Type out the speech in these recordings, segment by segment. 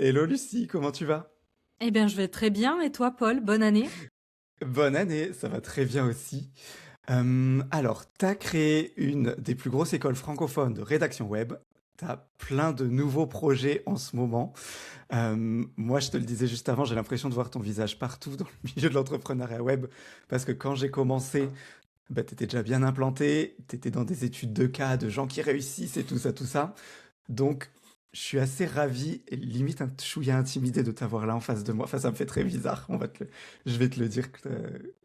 Hello Lucie, comment tu vas? Eh bien, je vais très bien. Et toi, Paul, bonne année? Bonne année, ça va très bien aussi. Alors, t'as créé une des plus grosses écoles francophones de rédaction web. T'as plein de nouveaux projets en ce moment. Moi, je te le disais juste avant, j'ai l'impression de voir ton visage partout dans le milieu de l'entrepreneuriat web. Parce que quand j'ai commencé, bah, t'étais déjà bien implanté, t'étais dans des études de cas, de gens qui réussissent et tout ça, tout ça. Donc, je suis assez ravi et limite un chouïa intimidé de t'avoir là en face de moi. Enfin, ça me fait très bizarre, je vais te le dire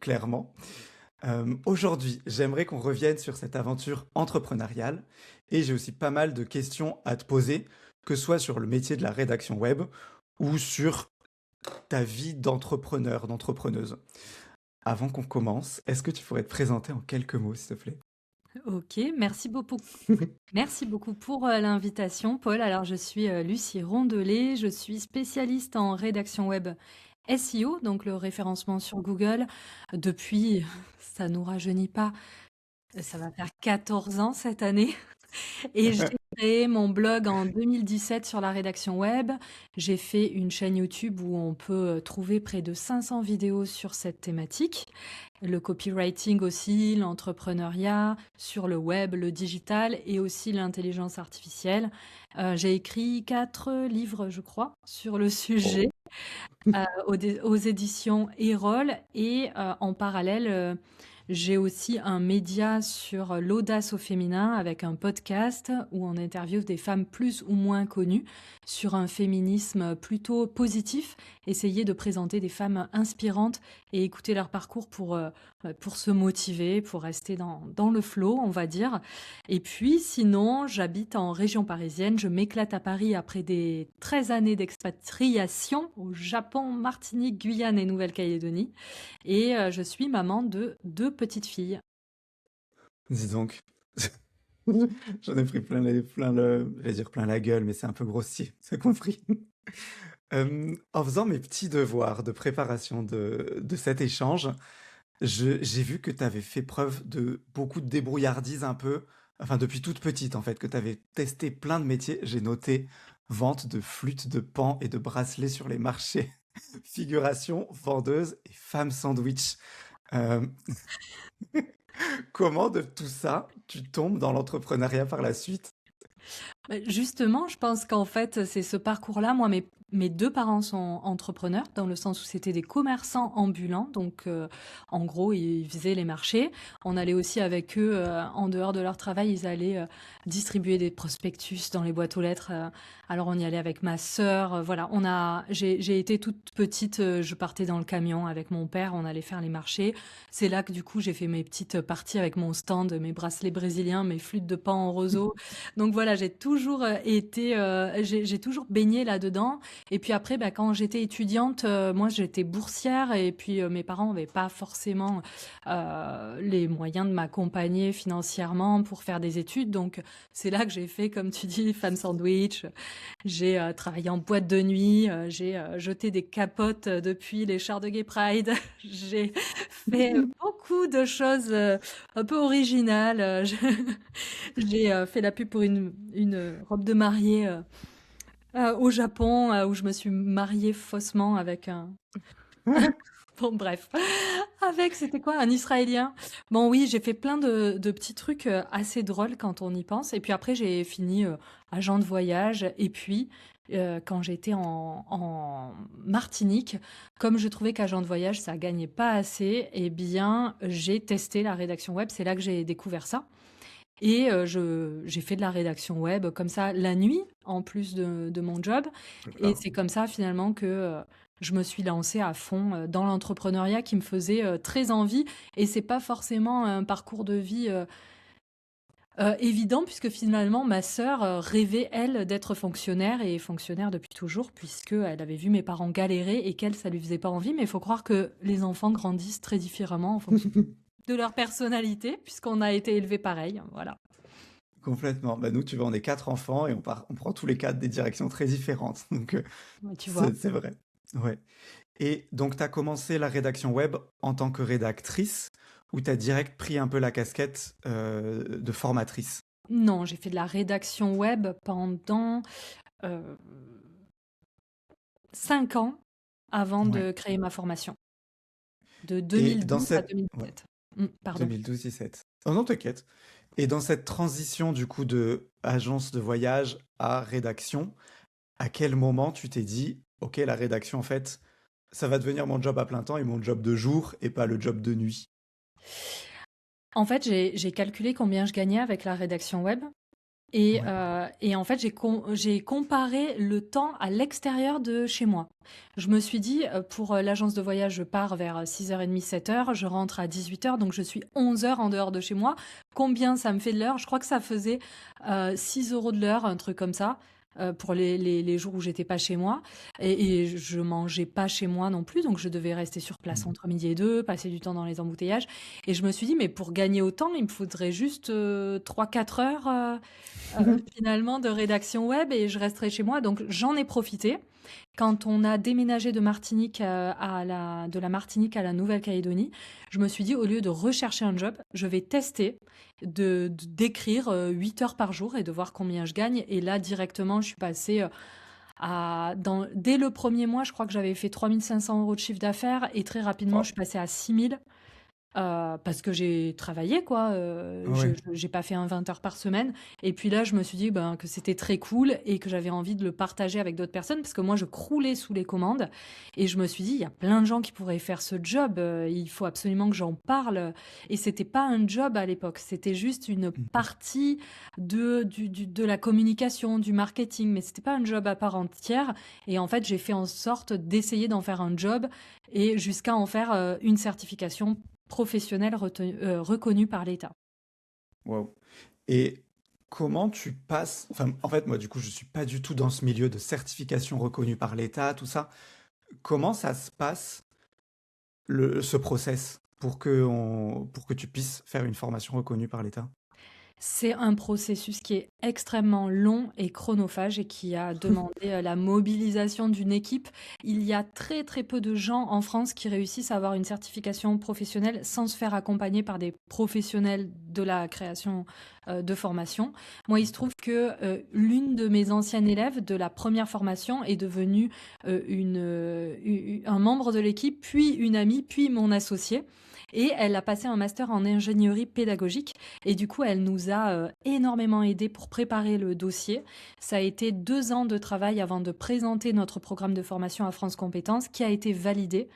clairement. Aujourd'hui, j'aimerais qu'on revienne sur cette aventure entrepreneuriale et j'ai aussi pas mal de questions à te poser, que ce soit sur le métier de la rédaction web ou sur ta vie d'entrepreneur, d'entrepreneuse. Avant qu'on commence, est-ce que tu pourrais te présenter en quelques mots, s'il te plaît? Ok, merci beaucoup. Merci beaucoup pour l'invitation, Paul. Alors, je suis Lucie Rondelet. Je suis spécialiste en rédaction web SEO, donc le référencement sur Google, depuis, ça nous rajeunit pas, ça va faire 14 ans cette année. Et j'ai créé mon blog en 2017 sur la rédaction web. J'ai fait une chaîne YouTube où on peut trouver près de 500 vidéos sur cette thématique. Le copywriting aussi, l'entrepreneuriat sur le web, le digital et aussi l'intelligence artificielle. J'ai écrit 4 livres, je crois, sur le sujet Oh. aux éditions Erol et en parallèle, j'ai aussi un média sur l'audace au féminin avec un podcast où on interviewe des femmes plus ou moins connues sur un féminisme plutôt positif, essayer de présenter des femmes inspirantes et écouter leur parcours pour se motiver, pour rester dans le flow, on va dire. Et puis, sinon, j'habite en région parisienne. Je m'éclate à Paris après des 13 années d'expatriation au Japon, Martinique, Guyane et Nouvelle-Calédonie. Et je suis maman de 2 petites filles. Dis donc. J'en ai pris je vais dire plein la gueule, mais c'est un peu grossier, c'est compris. En faisant mes petits devoirs de préparation de cet échange, j'ai vu que tu avais fait preuve de beaucoup de débrouillardise un peu, enfin depuis toute petite en fait, que tu avais testé plein de métiers. J'ai noté vente de flûtes, de pans et de bracelets sur les marchés, figuration, vendeuse et femme sandwich. Euh, Comment de tout ça, tu tombes dans l'entrepreneuriat par la suite? Justement, je pense qu'en fait, c'est ce parcours-là. Moi, mes 2 parents sont entrepreneurs, dans le sens où c'était des commerçants ambulants. Donc, en gros, ils faisaient les marchés. On allait aussi avec eux, en dehors de leur travail, ils allaient distribuer des prospectus dans les boîtes aux lettres. Alors, on y allait avec ma sœur. Voilà, j'ai été toute petite, je partais dans le camion avec mon père, on allait faire les marchés. C'est là que, du coup, j'ai fait mes petites parties avec mon stand, mes bracelets brésiliens, mes flûtes de pan en roseau. Donc voilà, j'ai toujours j'ai toujours baigné là-dedans. Et puis après, bah, quand j'étais étudiante, moi j'étais boursière et puis mes parents n'avaient pas forcément les moyens de m'accompagner financièrement pour faire des études. Donc c'est là que j'ai fait, comme tu dis, femme sandwich. J'ai travaillé en boîte de nuit, j'ai jeté des capotes depuis les chars de Gay Pride. J'ai fait beaucoup de choses un peu originales. J'ai fait la pub pour une robe de mariée au Japon, où je me suis mariée faussement avec un... Bon, bref. Avec, c'était quoi? Un Israélien. Bon, oui, j'ai fait plein de petits trucs assez drôles quand on y pense. Et puis après, j'ai fini agent de voyage. Et puis, quand j'étais en Martinique, comme je trouvais qu'agent de voyage, ça gagnait pas assez, eh bien, j'ai testé la rédaction web. C'est là que j'ai découvert ça. Et j'ai fait de la rédaction web comme ça la nuit, en plus de mon job. Et D'accord. c'est comme ça finalement que je me suis lancée à fond dans l'entrepreneuriat qui me faisait très envie. Et c'est pas forcément un parcours de vie évident, puisque finalement ma sœur rêvait, elle, d'être fonctionnaire et fonctionnaire depuis toujours, puisqu'elle avait vu mes parents galérer et qu'elle, ça lui faisait pas envie. Mais il faut croire que les enfants grandissent très différemment en fonction de leur personnalité, puisqu'on a été élevés pareil. Voilà. Complètement. Bah, nous, tu vois, on est quatre enfants et on prend tous les quatre des directions très différentes. Donc, Ouais, tu vois. c'est vrai. Ouais. Et donc, tu as commencé la rédaction web en tant que rédactrice ou tu as direct pris un peu la casquette de formatrice? Non, j'ai fait de la rédaction web pendant, heu, 5 ans avant Ouais. de créer ma formation, de Et dans 2012 à cette... Ouais, 2017. Pardon. 2012-17. Oh non, t'inquiète. Et dans cette transition du coup de agence de voyage à rédaction, à quel moment tu t'es dit, ok, la rédaction en fait, ça va devenir mon job à plein temps et mon job de jour et pas le job de nuit? En fait, j'ai calculé combien je gagnais avec la rédaction web. Et, Ouais. euh, et en fait, j'ai comparé le temps à l'extérieur de chez moi. Je me suis dit, pour l'agence de voyage, je pars vers 6h30, 7h, je rentre à 18h, donc je suis 11 heures en dehors de chez moi. Combien ça me fait de l'heure? Je crois que ça faisait 6 euros de l'heure, un truc comme ça, pour les jours où j'étais pas chez moi. Et je mangeais pas chez moi non plus, donc je devais rester sur place Mhm. entre midi et deux, passer du temps dans les embouteillages. Et je me suis dit, mais pour gagner autant, il me faudrait juste 3-4 heures. Finalement de rédaction web et je resterai chez moi. Donc j'en ai profité. Quand on a déménagé de Martinique de la Martinique à la Nouvelle-Calédonie, je me suis dit, au lieu de rechercher un job, je vais tester d'écrire 8 heures par jour et de voir combien je gagne. Et là, directement, je suis passée dès le premier mois, je crois que j'avais fait 3 500 € de chiffre d'affaires et très rapidement, je Oh, suis passée à 6 000. Parce que j'ai travaillé quoi, ouais. j'ai pas fait un 20 heures par semaine et puis là, je me suis dit, ben, que c'était très cool et que j'avais envie de le partager avec d'autres personnes parce que moi, je croulais sous les commandes et je me suis dit: «Il y a plein de gens qui pourraient faire ce job, il faut absolument que j'en parle», et c'était pas un job à l'époque, c'était juste une Mhm. partie de la communication, du marketing, mais c'était pas un job à part entière et en fait, j'ai fait en sorte d'essayer d'en faire un job et jusqu'à en faire, une certification professionnelle reconnue par l'État. Wow. Et comment tu passes... Enfin, en fait, moi, du coup, je suis pas du tout dans ce milieu de certification reconnue par l'État, tout ça. Comment ça se passe, ce process, pour que tu puisses faire une formation reconnue par l'État? C'est un processus qui est extrêmement long et chronophage et qui a demandé la mobilisation d'une équipe. Il y a très très peu de gens en France qui réussissent à avoir une certification professionnelle sans se faire accompagner par des professionnels de la création de formation. Moi, il se trouve que l'une de mes anciennes élèves de la première formation est devenue un membre de l'équipe, puis une amie, puis mon associée. Et elle a passé un master en ingénierie pédagogique. Et du coup, elle nous a énormément aidé pour préparer le dossier. Ça a été 2 ans de travail avant de présenter notre programme de formation à France Compétences qui a été validé.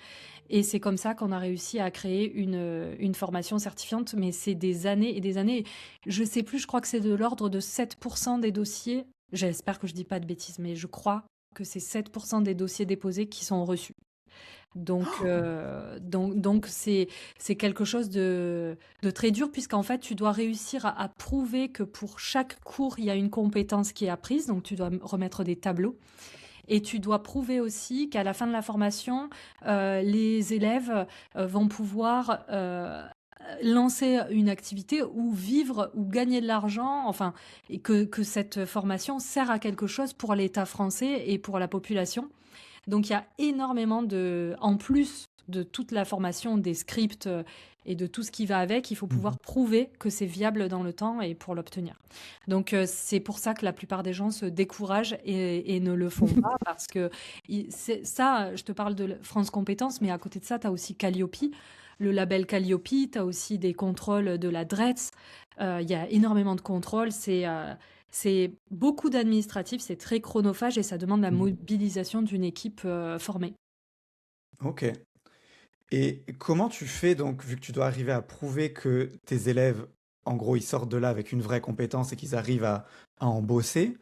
Et c'est comme ça qu'on a réussi à créer une formation certifiante. Mais c'est des années et des années. Je sais plus, je crois que c'est de l'ordre de 7% des dossiers. J'espère que je dis pas de bêtises, mais je crois que c'est 7% des dossiers déposés qui sont reçus. Donc c'est quelque chose de très dur puisqu'en fait, tu dois réussir à prouver que pour chaque cours, il y a une compétence qui est apprise. Donc, tu dois remettre des tableaux. Et tu dois prouver aussi qu'à la fin de la formation, les élèves vont pouvoir lancer une activité ou vivre ou gagner de l'argent, enfin, et que cette formation sert à quelque chose pour l'État français et pour la population. Donc il y a énormément en plus de toute la formation, des scripts et de tout ce qui va avec, il faut pouvoir Mhm. prouver que c'est viable dans le temps et pour l'obtenir. Donc c'est pour ça que la plupart des gens se découragent et ne le font pas parce que ça, je te parle de France Compétences, mais à côté de ça, tu as aussi Calliope, le label Calliope, tu as aussi des contrôles de la DRETS. Il y a énormément de contrôles, c'est beaucoup d'administratifs, c'est très chronophage et ça demande la Mhm. mobilisation d'une équipe formée. Ok. Et comment tu fais donc, vu que tu dois arriver à prouver que tes élèves, en gros, ils sortent de là avec une vraie compétence et qu'ils arrivent à en bosser?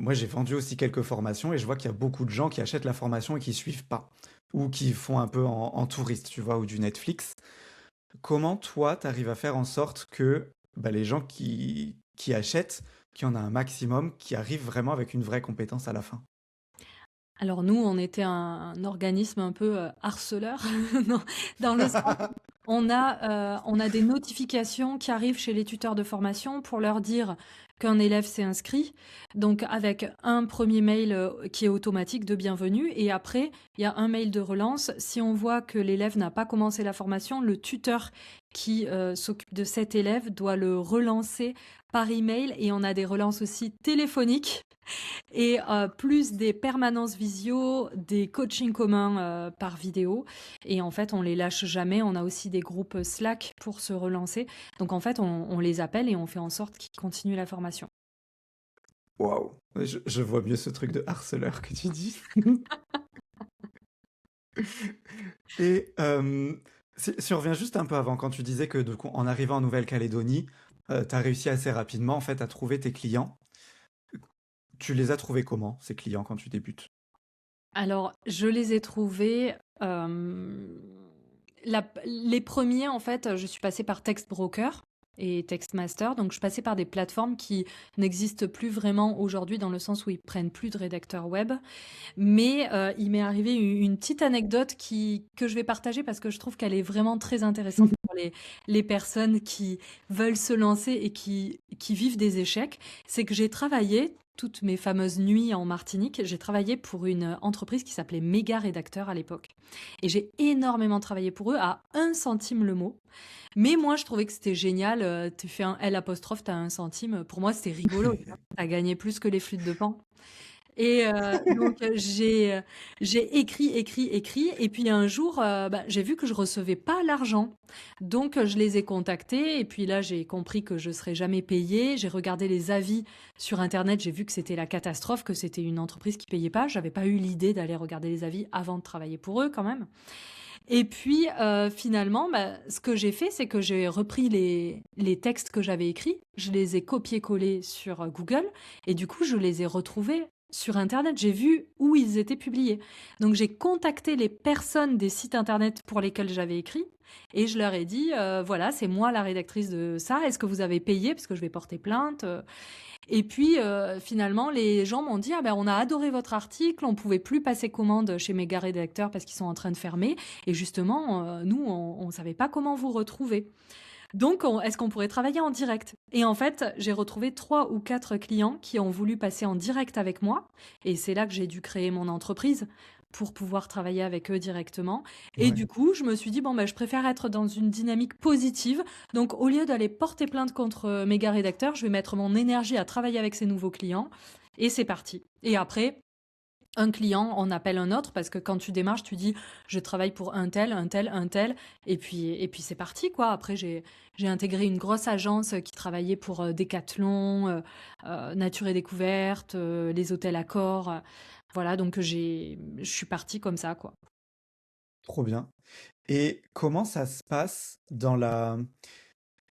Moi, j'ai vendu aussi quelques formations et je vois qu'il y a beaucoup de gens qui achètent la formation et qui suivent pas. Ou qui font un peu en touriste, tu vois, ou du Netflix. Comment toi, tu arrives à faire en sorte que bah, les gens qui achètent, qu'il y en a un maximum, qui arrivent vraiment avec une vraie compétence à la fin? Alors nous, on était un organisme un peu harceleur, dans, dans le sens on a des notifications qui arrivent chez les tuteurs de formation pour leur dire qu'un élève s'est inscrit, donc avec un premier mail qui est automatique de bienvenue, et après, il y a un mail de relance. Si on voit que l'élève n'a pas commencé la formation, le tuteur qui s'occupe de cet élève doit le relancer par email et on a des relances aussi téléphoniques et plus des permanences visio, des coachings communs par vidéo. Et en fait, on les lâche jamais. On a aussi des groupes Slack pour se relancer. Donc en fait, on les appelle et on fait en sorte qu'ils continuent la formation. Waouh. Je vois mieux ce truc de harceleur que tu dis. Et si on revient juste un peu avant, quand tu disais que en arrivant en Nouvelle-Calédonie, tu as réussi assez rapidement en fait à trouver tes clients. Tu les as trouvés comment, ces clients, quand tu débutes? Alors, je les ai trouvés. Les premiers, en fait, je suis passée par Text Broker et Textmaster. Donc, je passais par des plateformes qui n'existent plus vraiment aujourd'hui dans le sens où ils prennent plus de rédacteurs web. Mais il m'est arrivé une petite anecdote que je vais partager parce que je trouve qu'elle est vraiment très intéressante pour les personnes qui veulent se lancer et qui vivent des échecs. C'est que j'ai travaillé toutes mes fameuses nuits en Martinique, j'ai travaillé pour une entreprise qui s'appelait Méga Rédacteur à l'époque. Et j'ai énormément travaillé pour eux à 1 centime le mot. Mais moi, je trouvais que c'était génial. Tu fais un L apostrophe, t'as 1 centime. Pour moi, c'était rigolo. Tu vois. T'as gagné plus que les flûtes de Pan. Et donc j'ai écrit et puis un jour, j'ai vu que je recevais pas l'argent. Donc je les ai contactés et puis là, j'ai compris que je serais jamais payée. J'ai regardé les avis sur internet, j'ai vu que c'était la catastrophe, que c'était une entreprise qui payait pas. J'avais pas eu l'idée d'aller regarder les avis avant de travailler pour eux quand même. Et puis finalement, ce que j'ai fait, c'est que j'ai repris les textes que j'avais écrits, je les ai copiés-collés sur Google et du coup, je les ai retrouvés sur Internet. J'ai vu où ils étaient publiés. Donc j'ai contacté les personnes des sites Internet pour lesquels j'avais écrit et je leur ai dit, voilà, c'est moi la rédactrice de ça, est-ce que vous avez payé parce que je vais porter plainte. Et puis finalement, les gens m'ont dit, ah ben on a adoré votre article, on pouvait plus passer commande chez Méga Rédacteurs parce qu'ils sont en train de fermer. Et justement, nous, on savait pas comment vous retrouver. Donc, est-ce qu'on pourrait travailler en direct? Et en fait, j'ai retrouvé 3 ou 4 clients qui ont voulu passer en direct avec moi. Et c'est là que j'ai dû créer mon entreprise pour pouvoir travailler avec eux directement. Et Ouais. du coup, je me suis dit, bon, je préfère être dans une dynamique positive. Donc, au lieu d'aller porter plainte contre méga rédacteurs, je vais mettre mon énergie à travailler avec ces nouveaux clients. Et c'est parti. Et après, un client en appelle un autre parce que quand tu démarches, tu dis je travaille pour un tel, un tel, un tel, et puis c'est parti quoi. Après j'ai intégré une grosse agence qui travaillait pour Decathlon, Nature et Découverte, les hôtels Accor, voilà donc je suis partie comme ça quoi. Trop bien. Et comment ça se passe dans la...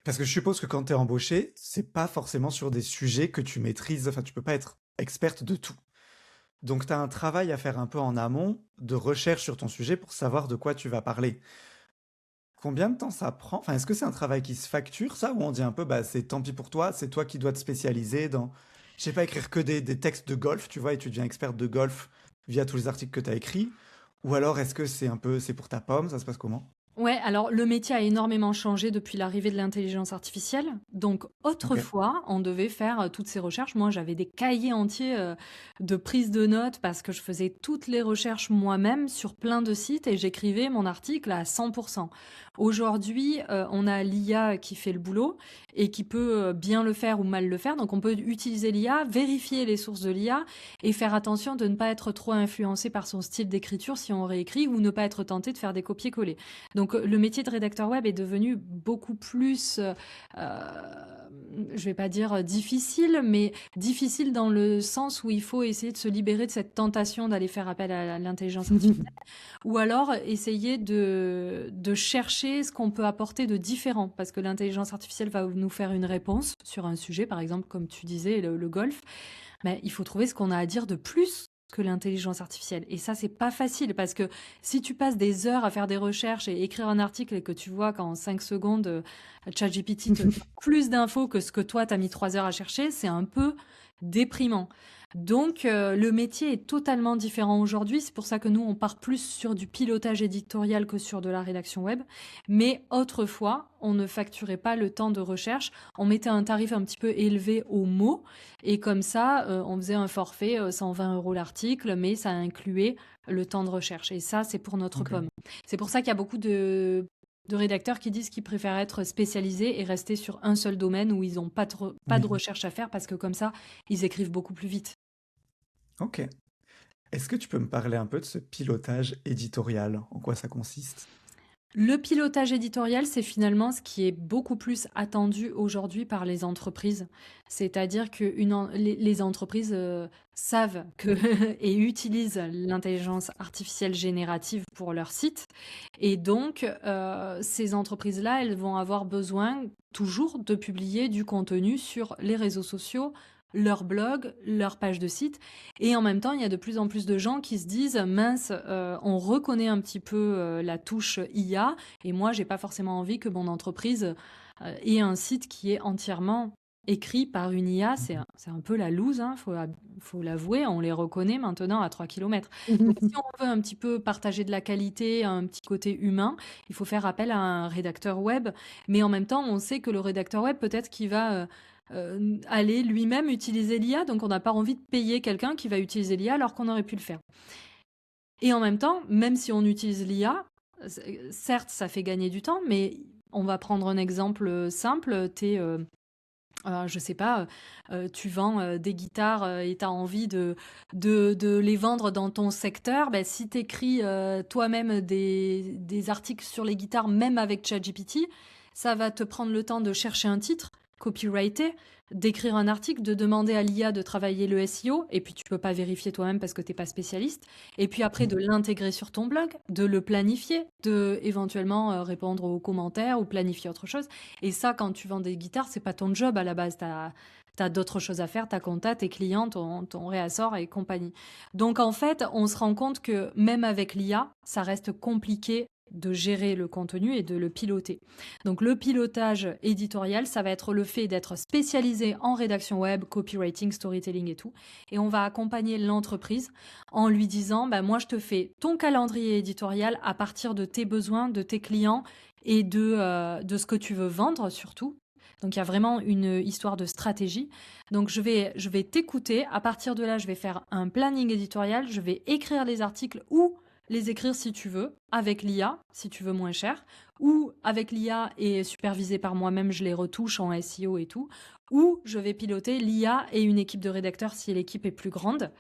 Parce que je suppose que quand tu es embauché, c'est pas forcément sur des sujets que tu maîtrises, enfin tu peux pas être experte de tout. Donc tu as un travail à faire un peu en amont de recherche sur ton sujet pour savoir de quoi tu vas parler. Combien de temps ça prend? Enfin, est-ce que c'est un travail qui se facture, ça, ou on dit un peu, bah c'est tant pis pour toi, c'est toi qui dois te spécialiser dans, je sais pas, écrire que des textes de golf, tu vois, et tu deviens experte de golf via tous les articles que tu as écrits? Ou alors est-ce que c'est un peu, c'est pour ta pomme, ça se passe comment? Ouais, alors le métier a énormément changé depuis l'arrivée de l'intelligence artificielle. Donc Ok. autrefois, on devait faire toutes ces recherches. Moi, j'avais des cahiers entiers de prise de notes parce que je faisais toutes les recherches moi-même sur plein de sites et j'écrivais mon article à 100%. Aujourd'hui, on a l'IA qui fait le boulot et qui peut bien le faire ou mal le faire. Donc on peut utiliser l'IA, vérifier les sources de l'IA et faire attention de ne pas être trop influencé par son style d'écriture si on réécrit ou ne pas être tenté de faire des copier-coller. Donc le métier de rédacteur web est devenu beaucoup plus, je vais pas dire difficile, mais difficile dans le sens où il faut essayer de se libérer de cette tentation d'aller faire appel à l'intelligence artificielle, ou alors essayer de chercher ce qu'on peut apporter de différent, parce que l'intelligence artificielle va nous faire une réponse sur un sujet, par exemple, comme tu disais, le golf, mais il faut trouver ce qu'on a à dire de plus que l'intelligence artificielle. Et ça, c'est pas facile parce que si tu passes des heures à faire des recherches et écrire un article et que tu vois qu'en 5 secondes, ChatGPT te donne plus d'infos que ce que toi, t'as mis 3 heures à chercher, c'est un peu déprimant. Donc, le métier est totalement différent aujourd'hui. C'est pour ça que nous, on part plus sur du pilotage éditorial que sur de la rédaction web. Mais autrefois, on ne facturait pas le temps de recherche. On mettait un tarif un petit peu élevé aux mots. Et comme ça, on faisait un forfait 120 € l'article, mais ça incluait le temps de recherche. Et ça, c'est pour notre Ok. pomme. C'est pour ça qu'il y a beaucoup de de rédacteurs qui disent qu'ils préfèrent être spécialisés et rester sur un seul domaine où ils n'ont pas de Oui. recherche à faire parce que comme ça, ils écrivent beaucoup plus vite. Ok. Est-ce que tu peux me parler un peu de ce pilotage éditorial? En quoi ça consiste? Le pilotage éditorial, c'est finalement ce qui est beaucoup plus attendu aujourd'hui par les entreprises. C'est-à-dire que les entreprises savent que et utilisent l'intelligence artificielle générative pour leur site. Et donc, ces entreprises-là, elles vont avoir besoin toujours de publier du contenu sur les réseaux sociaux, leur blog, leur page de site. Et en même temps, il y a de plus en plus de gens qui se disent, mince, on reconnaît un petit peu la touche IA, et moi, j'ai pas forcément envie que mon entreprise ait un site qui est entièrement écrit par une IA. Mhm. C'est un peu la loose, hein, faut l'avouer, on les reconnaît maintenant à 3 kilomètres. Donc, si on veut un petit peu partager de la qualité, un petit côté humain, il faut faire appel à un rédacteur web. Mais en même temps, on sait que le rédacteur web, peut-être qu'il va aller lui-même utiliser l'IA, donc on n'a pas envie de payer quelqu'un qui va utiliser l'IA alors qu'on aurait pu le faire. Et en même temps, même si on utilise l'IA, certes, ça fait gagner du temps, mais on va prendre un exemple simple. Je sais pas, tu vends des guitares et tu as envie de les vendre dans ton secteur. Ben, si tu écris toi-même des articles sur les guitares, même avec ChatGPT, ça va te prendre le temps de chercher un titre, copyrighté, d'écrire un article, de demander à l'IA de travailler le SEO, et puis tu peux pas vérifier toi-même parce que t'es pas spécialiste, et puis après de l'intégrer sur ton blog, de le planifier, de éventuellement répondre aux commentaires ou planifier autre chose. Et ça, quand tu vends des guitares, c'est pas ton job à la base. T'as d'autres choses à faire, ta compta, tes clients, ton réassort et compagnie. Donc en fait, on se rend compte que même avec l'IA, ça reste compliqué de gérer le contenu et de le piloter. Donc le pilotage éditorial, ça va être le fait d'être spécialisé en rédaction web, copywriting, storytelling et tout. Et on va accompagner l'entreprise en lui disant, bah, moi je te fais ton calendrier éditorial à partir de tes besoins, de tes clients et de ce que tu veux vendre surtout. Donc il y a vraiment une histoire de stratégie. Donc je vais t'écouter. À partir de là, je vais faire un planning éditorial. Je vais écrire les articles ou les écrire si tu veux, avec l'IA, si tu veux moins cher, ou avec l'IA et supervisé par moi-même, je les retouche en SEO et tout, ou je vais piloter l'IA et une équipe de rédacteurs si l'équipe est plus grande.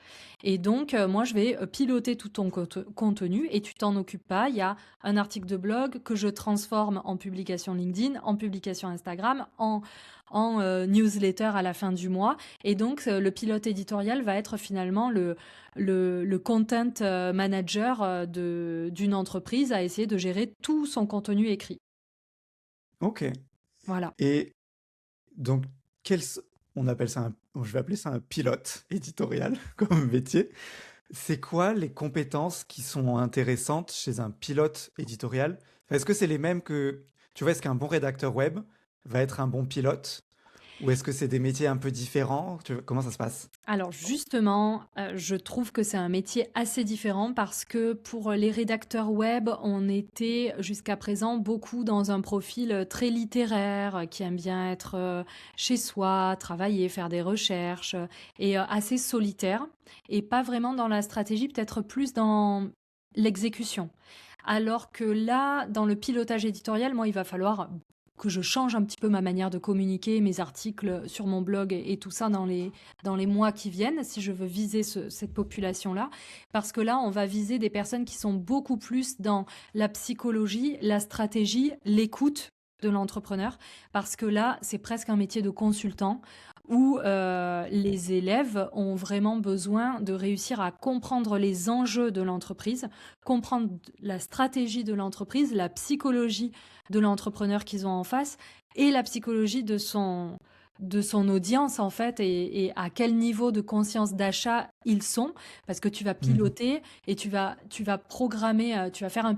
Et donc, moi, je vais piloter tout ton contenu et tu t'en occupes pas. Il y a un article de blog que je transforme en publication LinkedIn, en publication Instagram, en newsletter à la fin du mois. Et donc, le pilote éditorial va être finalement le content manager d'une entreprise à essayer de gérer tout son contenu écrit. Ok. Voilà. Et donc, quel, on appelle ça je vais appeler ça un pilote éditorial comme métier. C'est quoi les compétences qui sont intéressantes chez un pilote éditorial? Enfin, est-ce que c'est les mêmes que, tu vois, est-ce qu'un bon rédacteur web va être un bon pilote? Ou est-ce que c'est des métiers un peu différents? Comment ça se passe? Alors justement, je trouve que c'est un métier assez différent parce que pour les rédacteurs web, on était jusqu'à présent beaucoup dans un profil très littéraire, qui aime bien être chez soi, travailler, faire des recherches, et assez solitaire, et pas vraiment dans la stratégie, peut-être plus dans l'exécution. Alors que là, dans le pilotage éditorial, moi, il va falloir que je change un petit peu ma manière de communiquer, mes articles sur mon blog et tout ça dans les mois qui viennent, si je veux viser cette population-là. Parce que là, on va viser des personnes qui sont beaucoup plus dans la psychologie, la stratégie, l'écoute de l'entrepreneur. Parce que là, c'est presque un métier de consultant où les élèves ont vraiment besoin de réussir à comprendre les enjeux de l'entreprise, comprendre la stratégie de l'entreprise, la psychologie de l'entrepreneur qu'ils ont en face et la psychologie de son audience en fait et à quel niveau de conscience d'achat ils sont parce que tu vas Mhm. piloter et tu vas programmer tu vas faire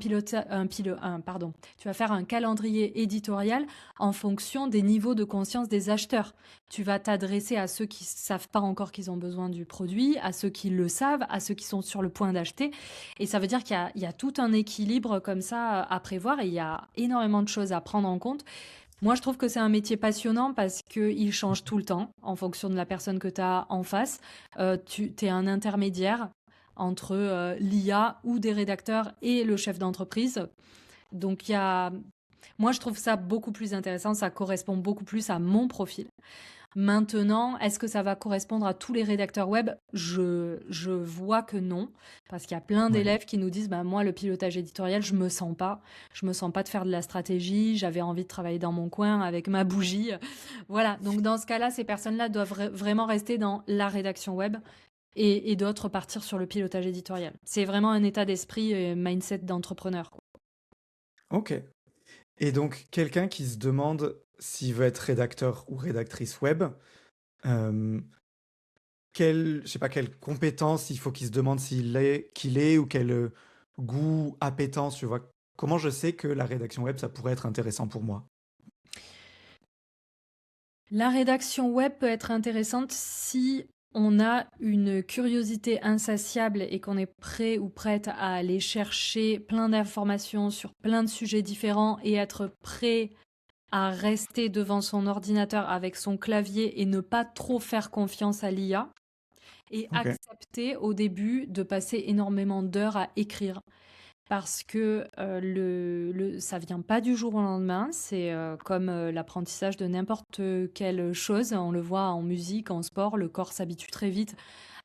pardon tu vas faire un calendrier éditorial en fonction des niveaux de conscience des acheteurs. Tu vas t'adresser à ceux qui savent pas encore qu'ils ont besoin du produit, à ceux qui le savent, à ceux qui sont sur le point d'acheter. Et ça veut dire il y a tout un équilibre comme ça à prévoir et il y a énormément de choses à prendre en compte. Moi, je trouve que c'est un métier passionnant parce qu'il change tout le temps en fonction de la personne que tu as en face. Tu es un intermédiaire entre l'IA ou des rédacteurs et le chef d'entreprise. Donc, Moi, je trouve ça beaucoup plus intéressant, ça correspond beaucoup plus à mon profil. Maintenant, est-ce que ça va correspondre à tous les rédacteurs web? Je vois que non, parce qu'il y a plein Ouais. d'élèves qui nous disent, bah, moi, le pilotage éditorial, je me sens pas. Je me sens pas de faire de la stratégie. J'avais envie de travailler dans mon coin avec ma bougie. Voilà. Donc, dans ce cas-là, ces personnes-là doivent vraiment rester dans la rédaction web et d'autres partir sur le pilotage éditorial. C'est vraiment un état d'esprit et mindset d'entrepreneur, quoi. Ok. Et donc, quelqu'un qui se demande s'il veut être rédacteur ou rédactrice web, euh, je sais pas, quelle compétence il faut qu'il se demande qu'il est ou quel goût, appétence, tu vois. Comment je sais que la rédaction web, ça pourrait être intéressant pour moi? La rédaction web peut être intéressante si on a une curiosité insatiable et qu'on est prêt ou prête à aller chercher plein d'informations sur plein de sujets différents et être prêt à rester devant son ordinateur avec son clavier et ne pas trop faire confiance à l'IA et Ok. accepter au début de passer énormément d'heures à écrire parce que ça vient pas du jour au lendemain. C'est comme l'apprentissage de n'importe quelle chose. On le voit en musique, en sport, le corps s'habitue très vite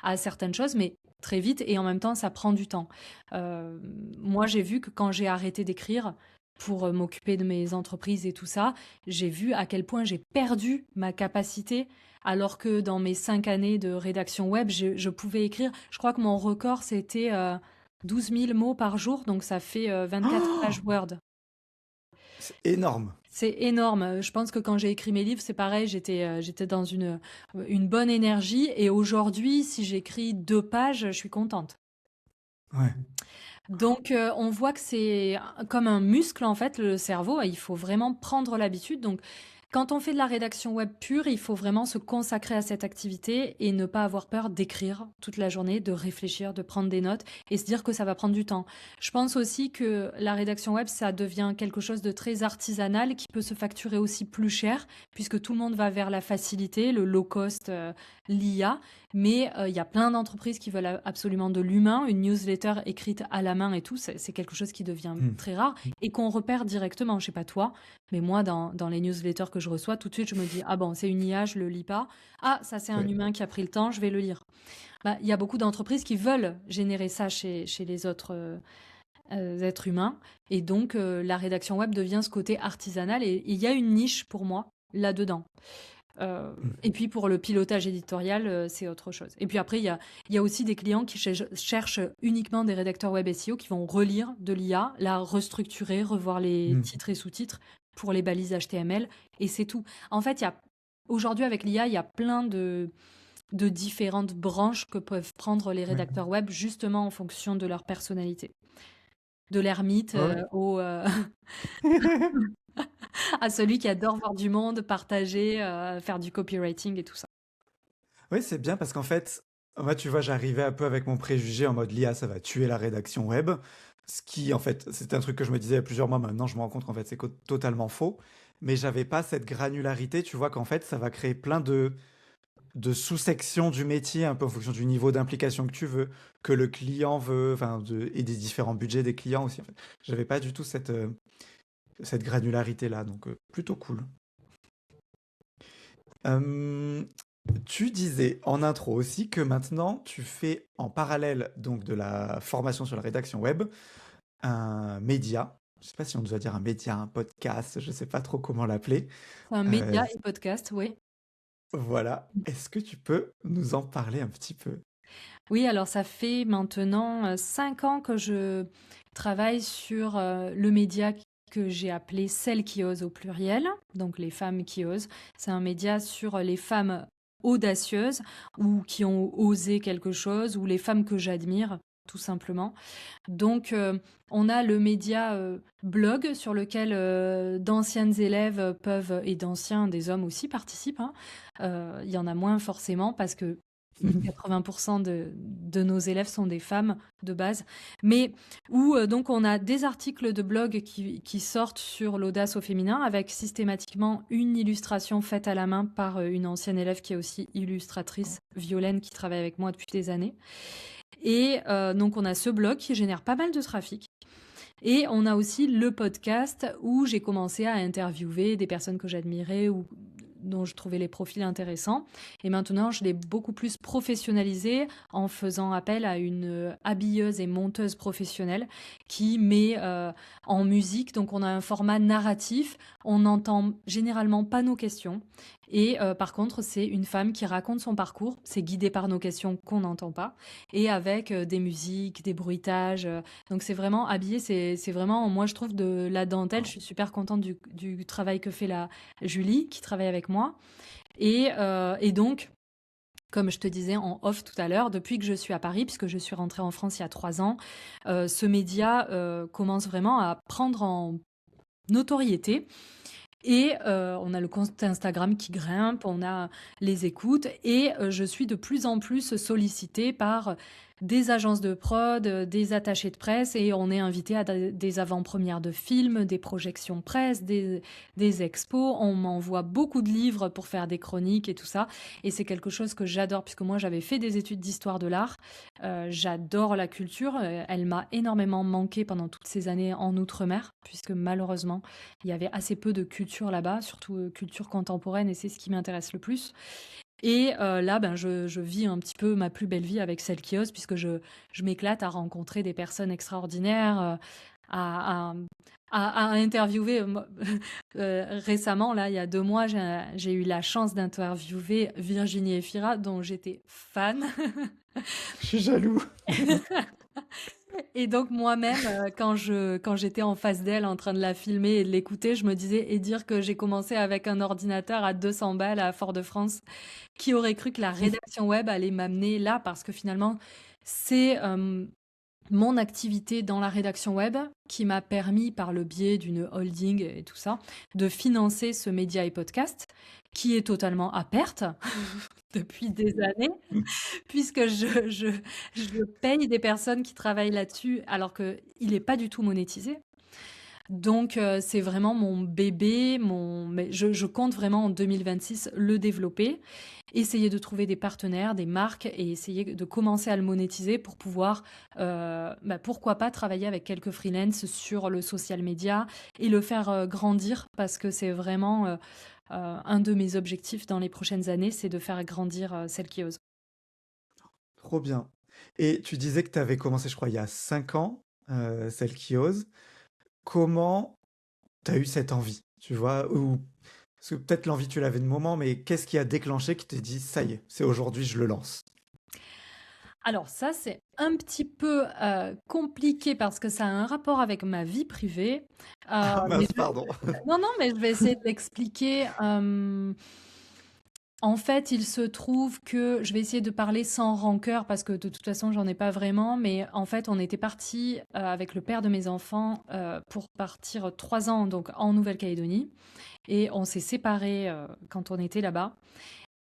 à certaines choses, mais très vite et en même temps, ça prend du temps. Euh, Moi, j'ai vu que quand j'ai arrêté d'écrire pour m'occuper de mes entreprises et tout ça, j'ai vu à quel point j'ai perdu ma capacité. Alors que dans mes 5 années de rédaction web, je pouvais écrire. Je crois que mon record, c'était 12 000 mots par jour, donc ça fait 24 Oh, pages Word. c'est énorme. C'est énorme. Je pense que quand j'ai écrit mes livres, c'est pareil, j'étais dans une bonne énergie. Et aujourd'hui, si j'écris 2 pages, je suis contente. Ouais. Donc, on voit que c'est comme un muscle, en fait, le cerveau. Il faut vraiment prendre l'habitude. Donc, quand on fait de la rédaction web pure, il faut vraiment se consacrer à cette activité et ne pas avoir peur d'écrire toute la journée, de réfléchir, de prendre des notes et se dire que ça va prendre du temps. Je pense aussi que la rédaction web, ça devient quelque chose de très artisanal qui peut se facturer aussi plus cher puisque tout le monde va vers la facilité, le low cost, l'IA. Mais il y a plein d'entreprises qui veulent absolument de l'humain, une newsletter écrite à la main et tout, c'est quelque chose qui devient Hmm. très rare et qu'on repère directement. Je sais pas toi, mais moi, dans les newsletters que je reçois, tout de suite, je me dis, ah bon, c'est une IA, je le lis pas. Ah, ça, c'est un Ouais. humain qui a pris le temps, je vais le lire. Bah, il y a beaucoup d'entreprises qui veulent générer ça chez les autres êtres humains. Et donc, la rédaction web devient ce côté artisanal et il y a une niche pour moi là-dedans. Et Hmm. puis pour le pilotage éditorial, c'est autre chose. Et puis après, il y a aussi des clients qui cherchent uniquement des rédacteurs web SEO qui vont relire de l'IA, la restructurer, revoir les Hmm. titres et sous-titres pour les balises HTML, et c'est tout. En fait, aujourd'hui avec l'IA, il y a plein de différentes branches que peuvent prendre les Ouais. rédacteurs web justement en fonction de leur personnalité. De l'ermite Ouais, à celui qui adore voir du monde, partager, faire du copywriting et tout ça. ouais, c'est bien parce qu'en fait, moi, tu vois, j'arrivais un peu avec mon préjugé en mode l'IA, ça va tuer la rédaction web. Ce qui, en fait, c'était un truc que je me disais il y a plusieurs mois. Maintenant, je me rends compte qu'en fait, c'est totalement faux. Mais j'avais pas cette granularité, tu vois, qu'en fait, ça va créer plein de sous-sections du métier, un peu en fonction du niveau d'implication que tu veux, que le client veut, enfin, et des différents budgets des clients aussi. En fait. J'avais pas du tout cette granularité-là, donc plutôt cool. Euh, Tu disais en intro aussi que maintenant tu fais en parallèle donc de la formation sur la rédaction web un média. Je sais pas si on doit dire un média, un podcast, je sais pas trop comment l'appeler. C'est un Euh, média et podcast, oui. voilà. Est-ce que tu peux nous en parler un petit peu? Oui, alors ça fait maintenant 5 ans que je travaille sur le média que j'ai appelé Celles qui osent au pluriel, donc les femmes qui osent. C'est un média sur les femmes audacieuses ou qui ont osé quelque chose ou les femmes que j'admire, tout simplement. Donc, on a le média blog sur lequel d'anciennes élèves peuvent, et d'anciens, des hommes aussi participent, hein. Il y en a moins forcément parce que 80% de nos élèves sont des femmes de base, mais où donc on a des articles de blog qui sortent sur l'audace au féminin avec systématiquement une illustration faite à la main par une ancienne élève qui est aussi illustratrice, Violaine, qui travaille avec moi depuis des années. Et donc on a ce blog qui génère pas mal de trafic. Et on a aussi le podcast où j'ai commencé à interviewer des personnes que j'admirais ou dont je trouvais les profils intéressants. Et maintenant, je l'ai beaucoup plus professionnalisé en faisant appel à une habilleuse et monteuse professionnelle qui met en musique. Donc, on a un format narratif. On n'entend généralement pas nos questions. Et par contre, c'est une femme qui raconte son parcours. C'est guidé par nos questions qu'on n'entend pas. Et avec des musiques, des bruitages. Donc, c'est vraiment habillé. C'est vraiment, moi, je trouve de la dentelle. Je suis super contente du travail que fait la Julie, qui travaille avec moi. Et donc, comme je te disais en off tout à l'heure, depuis que je suis à Paris, puisque je suis rentrée en France il y a 3 ans, ce média commence vraiment à prendre en notoriété. Et on a le compte Instagram qui grimpe, on a les écoutes et je suis de plus en plus sollicitée par des agences de prod, des attachés de presse et on est invité à des avant-premières de films, des projections presse, des expos. On m'envoie beaucoup de livres pour faire des chroniques et tout ça. Et c'est quelque chose que j'adore puisque moi j'avais fait des études d'histoire de l'art. J'adore la culture. Elle m'a énormément manqué pendant toutes ces années en Outre-mer puisque malheureusement il y avait assez peu de culture là-bas, surtout culture contemporaine, et c'est ce qui m'intéresse le plus. Et là, ben, je vis un petit peu ma plus belle vie avec Celle qui ose, puisque je m'éclate à rencontrer des personnes extraordinaires, à, à- à interviewer. Récemment, là, il y a 2 mois, j'ai eu la chance d'interviewer Virginie Efira, dont j'étais fan. Je suis jaloux. Et donc moi-même, quand j'étais en face d'elle en train de la filmer et de l'écouter, je me disais et dire que j'ai commencé avec un ordinateur à 200 balles à Fort-de-France, qui aurait cru que la rédaction web allait m'amener là parce que finalement, c'est mon activité dans la rédaction web qui m'a permis, par le biais d'une holding et tout ça, de financer ce média et podcast qui est totalement à perte depuis des années puisque je paye des personnes qui travaillent là-dessus alors qu'il n'est pas du tout monétisé. Donc, c'est vraiment mon bébé, mais je compte vraiment en 2026 le développer, essayer de trouver des partenaires, des marques et essayer de commencer à le monétiser pour pouvoir, pourquoi pas travailler avec quelques freelances sur le social media et le faire grandir parce que c'est vraiment un de mes objectifs dans les prochaines années, c'est de faire grandir Celle qui ose. Trop bien. Et tu disais que tu avais commencé, je crois, il y a 5 ans, Celle qui ose. Comment tu as eu cette envie, tu vois? Ou parce que peut-être l'envie, tu l'avais de moment, mais qu'est-ce qui a déclenché qui te dit, ça y est, c'est aujourd'hui, je le lance? Alors ça, c'est un petit peu compliqué parce que ça a un rapport avec ma vie privée. Ah Mais mince, pardon. non, non, mais je vais essayer de l'expliquer. En fait, il se trouve que je vais essayer de parler sans rancœur parce que de toute façon, j'en ai pas vraiment. Mais en fait, on était parti avec le père de mes enfants pour partir 3 ans donc en Nouvelle-Calédonie et on s'est séparés quand on était là-bas.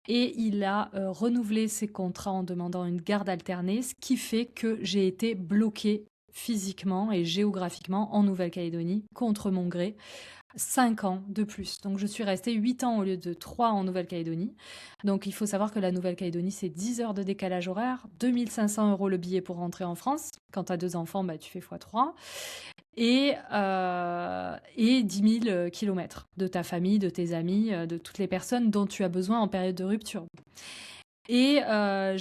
Et il a renouvelé ses contrats en demandant une garde alternée, ce qui fait que j'ai été bloquée physiquement et géographiquement en Nouvelle-Calédonie contre mon gré. 5 ans de plus. Donc je suis restée 8 ans au lieu de 3 en Nouvelle-Calédonie. Donc il faut savoir que la Nouvelle-Calédonie, c'est 10 heures de décalage horaire, 2 500 € le billet pour rentrer en France. Quand tu as 2 enfants, bah, tu fais x3 et 10 000 kilomètres de ta famille, de tes amis, de toutes les personnes dont tu as besoin en période de rupture. Et à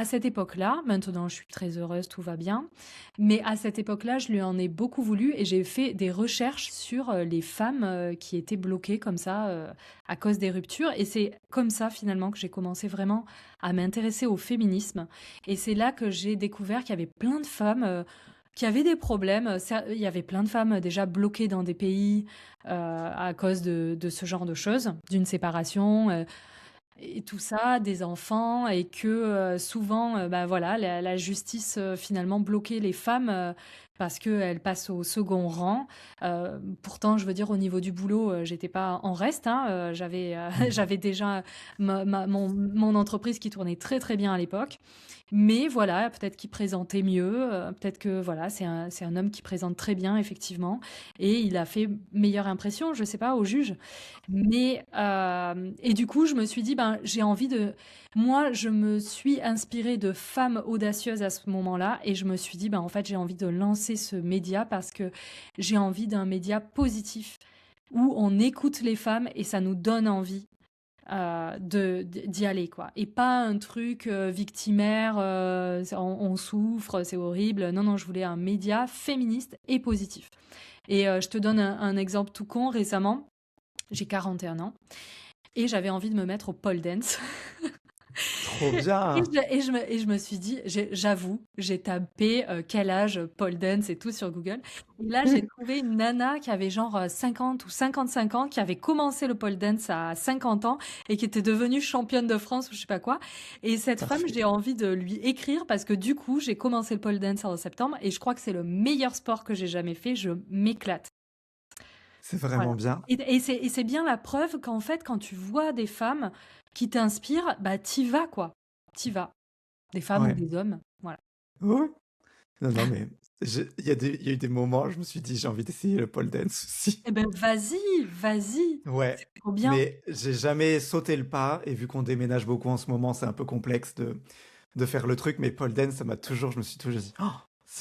cette époque-là, maintenant je suis très heureuse, tout va bien, mais à cette époque-là, je lui en ai beaucoup voulu et j'ai fait des recherches sur les femmes qui étaient bloquées comme ça à cause des ruptures. Et c'est comme ça finalement que j'ai commencé vraiment à m'intéresser au féminisme. Et c'est là que j'ai découvert qu'il y avait plein de femmes qui avaient des problèmes. Il y avait plein de femmes déjà bloquées dans des pays à cause de ce genre de choses, d'une séparation. Et tout ça, des enfants, et que souvent, bah voilà, la justice finalement bloquait les femmes parce qu'elles passent au second rang. Pourtant, je veux dire, au niveau du boulot, j'étais pas en reste, hein, j'avais déjà mon entreprise qui tournait très très bien à l'époque. Mais voilà, peut-être qu'il présentait mieux, peut-être que voilà, c'est un homme qui présente très bien, effectivement, et il a fait meilleure impression, je sais pas, au juge. Mais et du coup, je me suis dit, ben, j'ai envie de. Moi, je me suis inspirée de femmes audacieuses à ce moment-là, et je me suis dit, ben, en fait, j'ai envie de lancer lancé ce média parce que j'ai envie d'un média positif où on écoute les femmes et ça nous donne envie d'y aller, quoi. Et pas un truc victimaire, on souffre, c'est horrible. Non, non, je voulais un média féministe et positif. Et je te donne un exemple tout con. Récemment, j'ai 41 ans et j'avais envie de me mettre au pole dance. Trop Et bien. je me suis dit, j'avoue, j'ai tapé quel âge pole dance et tout sur Google. Et là, j'ai trouvé une nana qui avait genre 50 ou 55 ans, qui avait commencé le pole dance à 50 ans et qui était devenue championne de France ou je sais pas quoi. Et cette femme, Parfait. j'ai envie de lui écrire parce que du coup, j'ai commencé le pole dance en septembre et je crois que c'est le meilleur sport que j'ai jamais fait. Je m'éclate. C'est Voilà. vraiment bien. Et c'est bien la preuve qu'en fait, quand tu vois des femmes qui t'inspirent, bah t'y vas, quoi. T'y vas. Des femmes ou Ouais. des hommes, voilà. Ouais. Non, non, mais il y a eu des moments, je me suis dit, j'ai envie d'essayer le pole dance aussi. Eh ben vas-y, vas-y, Ouais. c'est trop bien. Mais j'ai jamais sauté le pas. Et vu qu'on déménage beaucoup en ce moment, c'est un peu complexe de faire le truc. Mais pole dance, je me suis toujours dit, oh,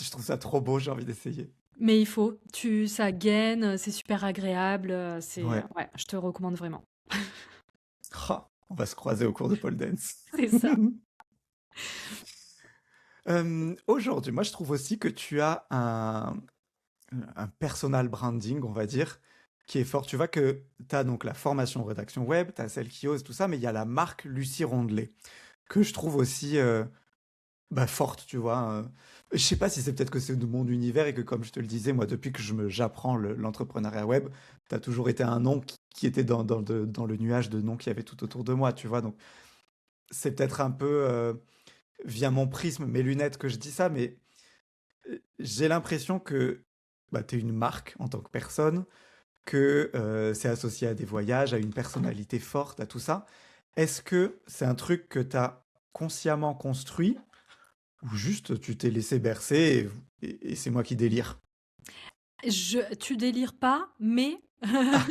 je trouve ça trop beau, j'ai envie d'essayer. Mais il faut, ça gaine, c'est super agréable, Ouais. ouais, je te recommande vraiment. Ah, on va se croiser au cours de pole dance. C'est ça. Aujourd'hui, moi, je trouve aussi que tu as un personal branding, on va dire, qui est fort. Tu vois que tu as donc la formation rédaction web, tu as celle qui ose, tout ça, mais il y a la marque Lucie Rondelet, que je trouve aussi bah, forte, tu vois. Je sais pas si c'est peut-être que c'est de mon univers et que, comme je te le disais, moi, depuis que j'apprends l'entrepreneuriat web, tu as toujours été un nom qui était dans le nuage de noms qu'il y avait tout autour de moi, tu vois. Donc, c'est peut-être un peu via mon prisme, mes lunettes que je dis ça, mais j'ai l'impression que bah, tu es une marque en tant que personne, que c'est associé à des voyages, à une personnalité forte, à tout ça. Est-ce que c'est un truc que tu as consciemment construit ou juste tu t'es laissé bercer et c'est moi qui délire? Tu délires pas, mais Ah,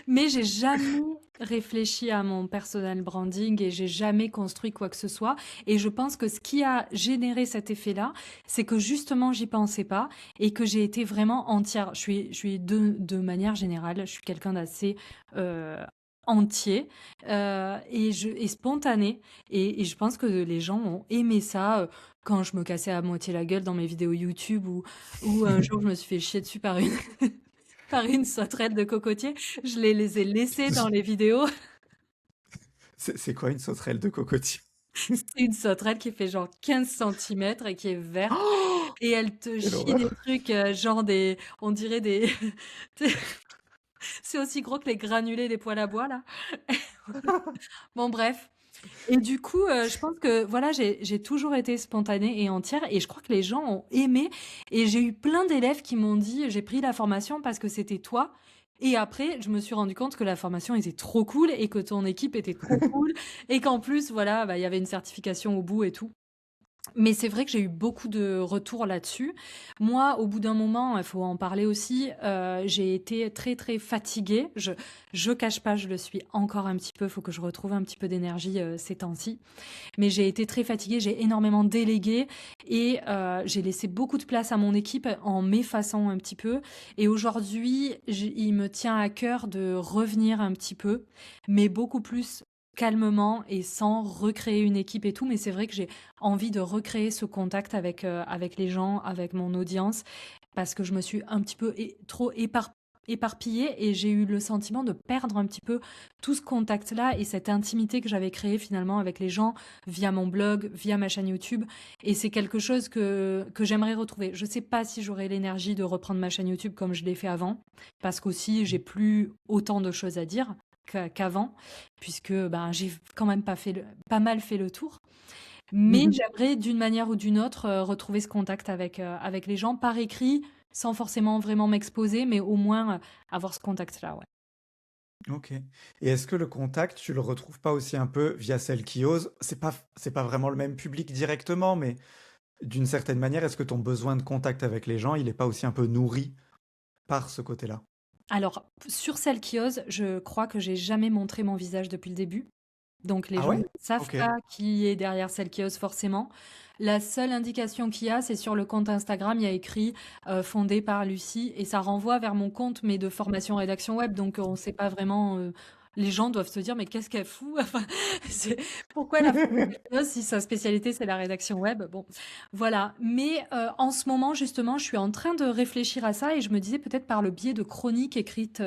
mais j'ai jamais réfléchi à mon personal branding et j'ai jamais construit quoi que ce soit. Et je pense que ce qui a généré cet effet-là, c'est que justement j'y pensais pas et que j'ai été vraiment entière. Je suis de manière générale, je suis quelqu'un d'assez euh, entier et spontané. Et je pense que les gens ont aimé ça. Quand je me cassais à moitié la gueule dans mes vidéos YouTube ou un jour je me suis fait chier dessus par une par une sauterelle de cocotier. Je les ai laissés dans les vidéos. c'est quoi une sauterelle de cocotier? C'est une sauterelle qui fait genre 15 centimètres et qui est verte. Oh, Et elle te quelle chie des horreur! trucs, genre on dirait des, c'est aussi gros que les granulés des poêles à bois, là. Bon, bref. Et du coup, je pense que voilà, j'ai toujours été spontanée et entière et je crois que les gens ont aimé et j'ai eu plein d'élèves qui m'ont dit: «J'ai pris la formation parce que c'était toi» et après, je me suis rendu compte que la formation était trop cool et que ton équipe était trop cool et qu'en plus, voilà, bah, il y avait une certification au bout et tout. Mais c'est vrai que j'ai eu beaucoup de retours là-dessus. Moi, au bout d'un moment, il faut en parler aussi, j'ai été très, très fatiguée. Je cache pas, je le suis encore un petit peu, il faut que je retrouve un petit peu d'énergie, ces temps-ci. Mais j'ai été très fatiguée, j'ai énormément délégué et j'ai laissé beaucoup de place à mon équipe en m'effaçant un petit peu. Et aujourd'hui, il me tient à cœur de revenir un petit peu, mais beaucoup plus calmement et sans recréer une équipe et tout. Mais c'est vrai que j'ai envie de recréer ce contact avec les gens, avec mon audience, parce que je me suis un petit peu trop éparpillée et j'ai eu le sentiment de perdre un petit peu tout ce contact-là et cette intimité que j'avais créée finalement avec les gens via mon blog, via ma chaîne YouTube. Et c'est quelque chose que j'aimerais retrouver. Je sais pas si j'aurai l'énergie de reprendre ma chaîne YouTube comme je l'ai fait avant, parce qu'aussi j'ai plus autant de choses à dire qu'avant, puisque ben, j'ai quand même pas mal fait le tour. Mais Mhm. j'aimerais d'une manière ou d'une autre retrouver ce contact avec les gens par écrit, sans forcément vraiment m'exposer, mais au moins avoir ce contact-là, ouais. Ok. Et est-ce que le contact, tu le retrouves pas aussi un peu via celle qui ose? C'est pas vraiment le même public directement, mais d'une certaine manière, est-ce que ton besoin de contact avec les gens, il n'est pas aussi un peu nourri par ce côté-là? Alors, sur celle qui ose, je crois que j'ai jamais montré mon visage depuis le début. Donc les Ah gens ne ouais? savent Ok. pas qui est derrière celle qui ose forcément. La seule indication qu'il y a, c'est sur le compte Instagram, il y a écrit fondé par Lucie et ça renvoie vers mon compte, mais de formation rédaction web. Donc on ne sait pas vraiment. Les gens doivent se dire, mais qu'est-ce qu'elle fout? Enfin, c'est- pourquoi elle a fondé quelque chose si sa spécialité c'est la rédaction web? Bon, voilà. Mais en ce moment, justement, je suis en train de réfléchir à ça et je me disais peut-être par le biais de chroniques écrites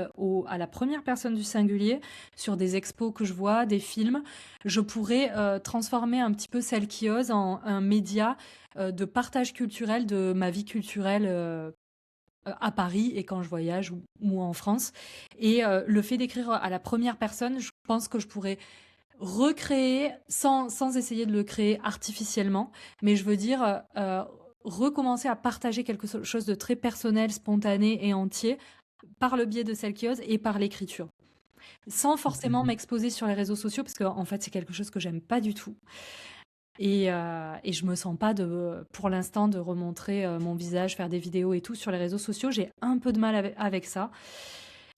à la première personne du singulier sur des expos que je vois, des films, je pourrais transformer un petit peu Celle qui ose en un média de partage culturel de ma vie culturelle à Paris et quand je voyage ou en France. Et le fait d'écrire à la première personne, je pense que je pourrais recréer sans essayer de le créer artificiellement, mais je veux dire recommencer à partager quelque chose de très personnel, spontané et entier par le biais de Celle qui ose et par l'écriture sans forcément Mhm. m'exposer sur les réseaux sociaux parce que en fait c'est quelque chose que j'aime pas du tout et je me sens pas pour l'instant de remontrer mon visage, faire des vidéos et tout sur les réseaux sociaux. J'ai un peu de mal avec ça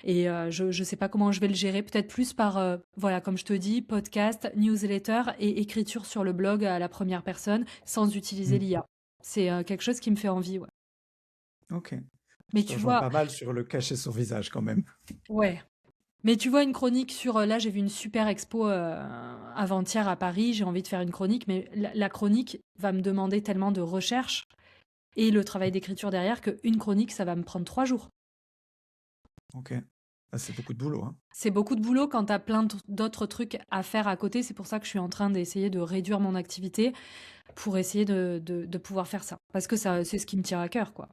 et je sais pas comment je vais le gérer. Peut-être plus par voilà comme je te dis podcast, newsletter et écriture sur le blog à la première personne sans utiliser Mm. l'IA. C'est quelque chose qui me fait envie, ouais. Ok. Mais Je te tu rejoins vois, pas mal sur le cacher son visage quand même. ouais. Mais tu vois une chronique sur là j'ai vu une super expo avant-hier à Paris, j'ai envie de faire une chronique mais la chronique va me demander tellement de recherche et le travail d'écriture derrière qu'une chronique ça va me prendre 3 jours. Ok. Ah, c'est beaucoup de boulot, hein. C'est beaucoup de boulot quand tu as plein d'autres trucs à faire à côté, c'est pour ça que je suis en train d'essayer de réduire mon activité pour essayer de pouvoir faire ça parce que ça c'est ce qui me tient à cœur quoi.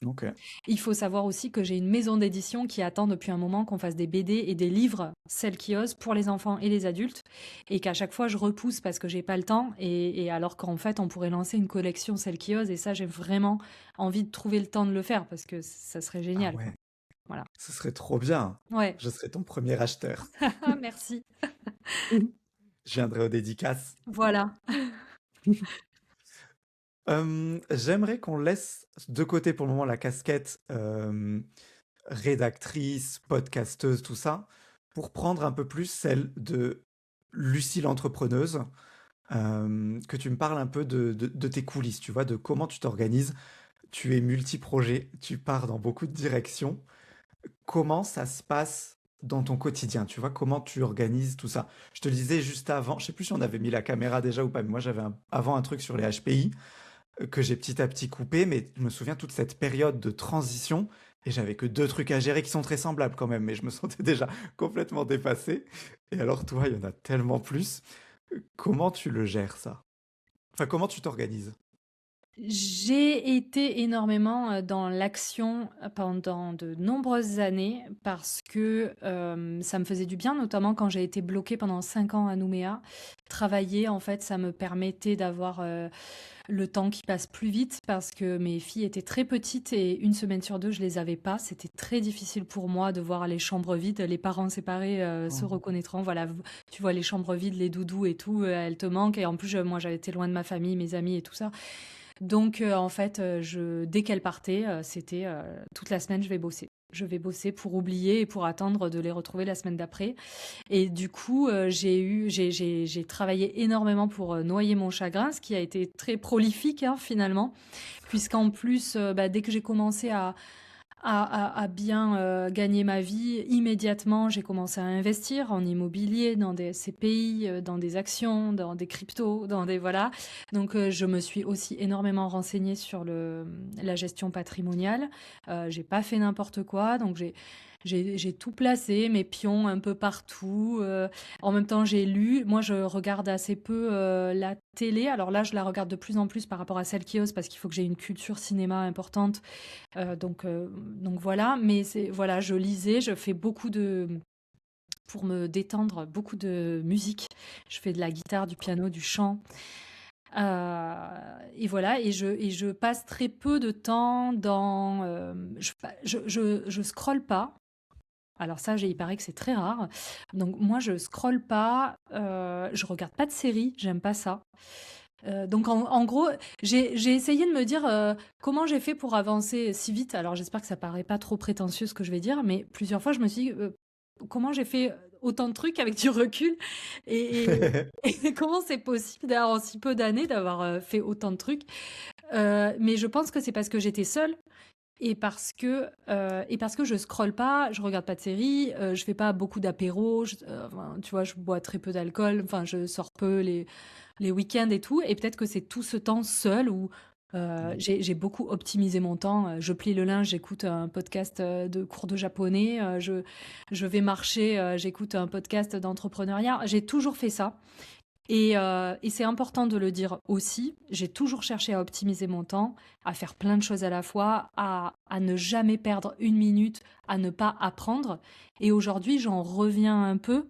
Ok. Il faut savoir aussi que j'ai une maison d'édition qui attend depuis un moment qu'on fasse des BD et des livres, Celle qui ose, pour les enfants et les adultes, et qu'à chaque fois je repousse parce que j'ai pas le temps, et alors qu'en fait on pourrait lancer une collection Celle qui ose, et ça j'ai vraiment envie de trouver le temps de le faire parce que ça serait Ah génial, quoi. ouais. Voilà. Ce serait trop bien. Ouais. Je serais ton premier acheteur. Merci. Je viendrai aux dédicaces. Voilà. J'aimerais qu'on laisse de côté pour le moment la casquette rédactrice, podcasteuse, tout ça, pour prendre un peu plus celle de Lucie l'entrepreneuse, que tu me parles un peu de tes coulisses, tu vois, de comment tu t'organises. Tu es multi-projet, tu pars dans beaucoup de directions. Comment ça se passe dans ton quotidien, tu vois, comment tu organises tout ça. Je te le disais juste avant, je sais plus si on avait mis la caméra déjà ou pas, mais moi j'avais avant un truc sur les HPI que j'ai petit à petit coupé, mais je me souviens toute cette période de transition et j'avais que deux trucs à gérer qui sont très semblables quand même, mais je me sentais déjà complètement dépassé. Et alors toi, il y en a tellement plus. Comment tu le gères ça? Enfin, comment tu t'organises? J'ai été énormément dans l'action pendant de nombreuses années parce que ça me faisait du bien, notamment quand j'ai été bloquée pendant 5 ans à Nouméa. Travailler, en fait, ça me permettait d'avoir le temps qui passe plus vite parce que mes filles étaient très petites et une semaine sur deux, je les avais pas. C'était très difficile pour moi de voir les chambres vides. Les parents séparés se Oh. reconnaîtront. Voilà, tu vois les chambres vides, les doudous et tout, elles te manquent. Et en plus, moi, j'avais été loin de ma famille, mes amis et tout ça. Donc, en fait, dès qu'elle partait, c'était toute la semaine, je vais bosser. Je vais bosser pour oublier et pour attendre de les retrouver la semaine d'après. Et du coup, j'ai travaillé énormément pour noyer mon chagrin, ce qui a été très prolifique hein, finalement, puisqu'en plus, bah, dès que j'ai commencé à bien gagner ma vie, immédiatement, j'ai commencé à investir en immobilier, dans des CPI, dans des actions, dans des cryptos, dans des voilà. Donc, je me suis aussi énormément renseignée sur la gestion patrimoniale. J'ai pas fait n'importe quoi, donc j'ai tout placé, mes pions un peu partout. En même temps, j'ai lu. Moi, je regarde assez peu la télé. Alors là, je la regarde de plus en plus par rapport à celle qui ose parce qu'il faut que j'ai une culture cinéma importante donc voilà, mais c'est voilà, je lisais, je fais beaucoup pour me détendre, beaucoup de musique. Je fais de la guitare, du piano, du chant. Et voilà, et je passe très peu de temps dans. Je scrolle pas. Alors ça, il paraît que c'est très rare. Donc moi, je scrolle pas, je regarde pas de séries, j'aime pas ça. Donc en gros, j'ai essayé de me dire comment j'ai fait pour avancer si vite. Alors j'espère que ça paraît pas trop prétentieux ce que je vais dire, mais plusieurs fois je me suis dit comment j'ai fait autant de trucs avec du recul. Et, et comment c'est possible d'avoir en si peu d'années d'avoir fait autant de trucs. Mais je pense que c'est parce que j'étais seule et parce que je scrolle pas, je regarde pas de séries, je fais pas beaucoup d'apéros, enfin, tu vois, je bois très peu d'alcool, enfin, je sors peu les week-ends et tout. Et peut-être que c'est tout ce temps seul où j'ai beaucoup optimisé mon temps. Je plie le linge, j'écoute un podcast de cours de japonais, je vais marcher, j'écoute un podcast d'entrepreneuriat. J'ai toujours fait ça. Et c'est important de le dire aussi. J'ai toujours cherché à optimiser mon temps, à faire plein de choses à la fois, à ne jamais perdre une minute, à ne pas apprendre. Et aujourd'hui, j'en reviens un peu,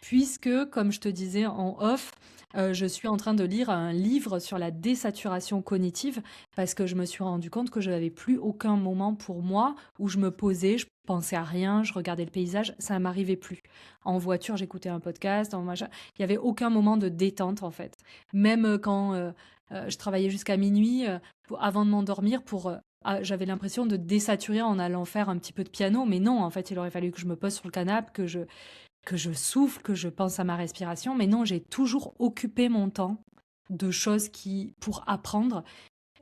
puisque, comme je te disais en off, je suis en train de lire un livre sur la désaturation cognitive, parce que je me suis rendu compte que je n'avais plus aucun moment pour moi où je me posais, je pensais à rien, je regardais le paysage, ça m'arrivait plus. En voiture, j'écoutais un podcast, il y avait aucun moment de détente en fait. Même quand je travaillais jusqu'à minuit avant de m'endormir j'avais l'impression de désaturer en allant faire un petit peu de piano, mais non, en fait, il aurait fallu que je me pose sur le canapé, que je souffle, que je pense à ma respiration, mais non, j'ai toujours occupé mon temps de choses pour apprendre.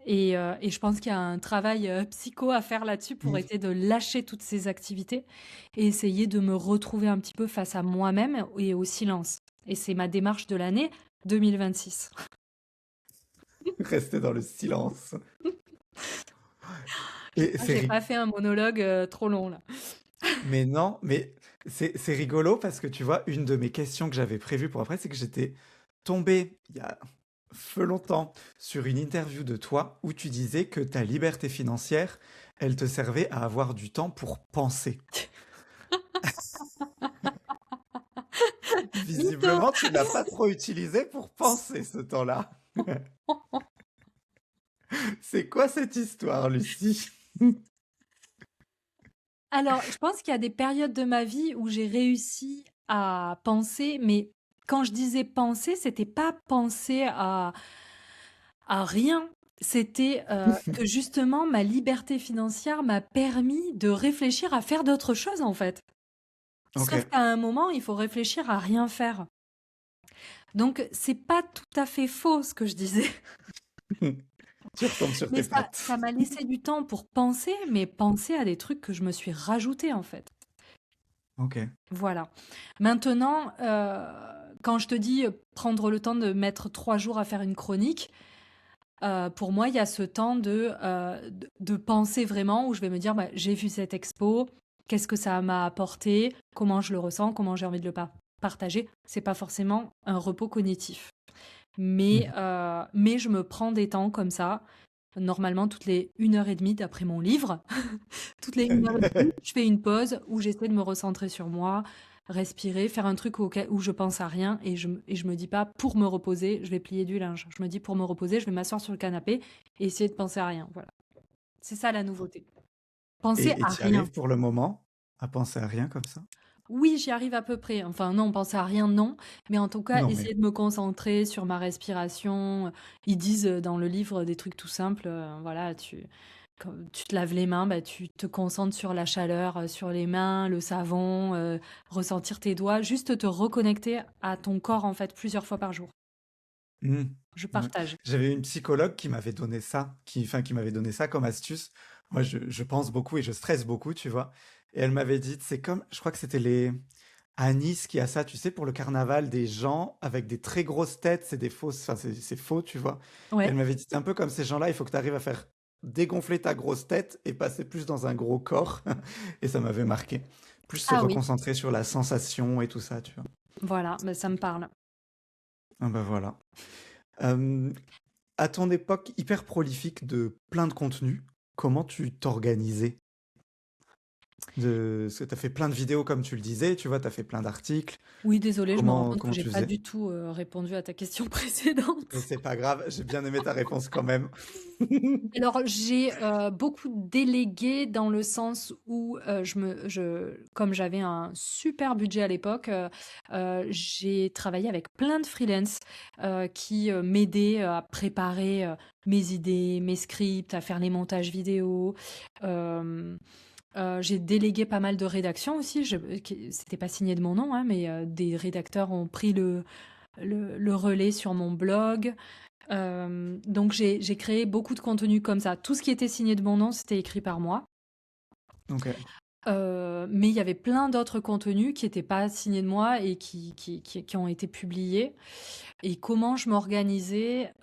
Et je pense qu'il y a un travail psycho à faire là-dessus pour Mm. essayer de lâcher toutes ces activités et essayer de me retrouver un petit peu face à moi-même et au silence. Et c'est ma démarche de l'année 2026. Rester dans le silence. Et Ah, c'est j'ai pas fait un monologue trop long là. Mais non, mais c'est rigolo parce que tu vois, une de mes questions que j'avais prévues pour après, c'est que j'étais tombé il y a feu longtemps sur une interview de toi où tu disais que ta liberté financière, elle te servait à avoir du temps pour penser. Mytho. Visiblement, tu l'as pas trop utilisé pour penser ce temps-là. C'est quoi cette histoire, Lucie? Alors, je pense qu'il y a des périodes de ma vie où j'ai réussi à penser, mais quand je disais penser, c'était pas penser à rien. C'était que justement, ma liberté financière m'a permis de réfléchir à faire d'autres choses, en fait. Ok. Sauf qu'à un moment, il faut réfléchir à rien faire. Donc, c'est pas tout à fait faux ce que je disais. Tu retombes sur Mais tes ça pattes. m'a laissé du temps pour penser, mais penser à des trucs que je me suis rajouté, en fait. Ok. Voilà. Maintenant, quand je te dis prendre le temps de mettre 3 jours à faire une chronique, pour moi, il y a ce temps de penser vraiment où je vais me dire, bah, j'ai vu cette expo, qu'est-ce que ça m'a apporté, comment je le ressens, comment j'ai envie de le partager. C'est pas forcément un repos cognitif. Mhm. Mais je me prends des temps comme ça, normalement toutes les 1 heure et demie d'après mon livre. Toutes les 1 heure et demie, je fais une pause où j'essaie de me recentrer sur moi, respirer, faire un truc où je pense à rien et je me dis pas pour me reposer, je vais plier du linge. Je me dis pour me reposer, je vais m'asseoir sur le canapé et essayer de penser à rien. Voilà. C'est ça la nouveauté. Penser Et à tu y rien. arrives pour le moment à penser à rien comme ça? Oui, j'y arrive à peu près. Enfin, non, penser à rien, non. Mais en tout cas, Non, mais essayer de me concentrer sur ma respiration. Ils disent dans le livre des trucs tout simples. Voilà, quand tu te laves les mains, bah, tu te concentres sur la chaleur, sur les mains, le savon, ressentir tes doigts, juste te reconnecter à ton corps, en fait, plusieurs fois par jour. mmh, Je ouais. partage. J'avais une psychologue qui m'avait donné ça, qui m'avait donné ça comme astuce. Moi, je pense beaucoup et je stresse beaucoup, tu vois. Et elle m'avait dit, c'est comme, je crois que c'était à Nice qui a ça, tu sais, pour le carnaval, des gens avec des très grosses têtes, c'est des fausses, enfin, c'est faux, tu vois. Et elle Ouais. m'avait dit, c'est un peu comme ces gens-là, il faut que tu arrives à faire dégonfler ta grosse tête et passer plus dans un gros corps. Et ça m'avait marqué. Plus se Ah oui, reconcentrer sur la sensation et tout ça, tu vois. voilà, bah, ça me parle. Ah bah voilà. Euh, À ton époque hyper prolifique de plein de contenus, comment tu t'organisais? Parce que tu as fait plein de vidéos comme tu le disais, tu vois, tu as fait plein d'articles. Oui, désolée, je me rends compte que Comment j'ai tu pas faisais? du tout répondu à ta question Mais précédente. c'est pas grave, j'ai bien aimé ta réponse quand même. Alors, j'ai beaucoup délégué dans le sens où comme j'avais un super budget à l'époque, j'ai travaillé avec plein de freelance qui m'aidaient à préparer mes idées, mes scripts, à faire les montages vidéo. J'ai délégué pas mal de rédactions aussi. C'était pas signé de mon nom, hein, mais des rédacteurs ont pris le relais sur mon blog. Donc j'ai créé beaucoup de contenu comme ça. Tout ce qui était signé de mon nom, c'était écrit par moi. Ok. Mais il y avait plein d'autres contenus qui n'étaient pas signés de moi et qui ont été publiés. Et comment je m'organisais?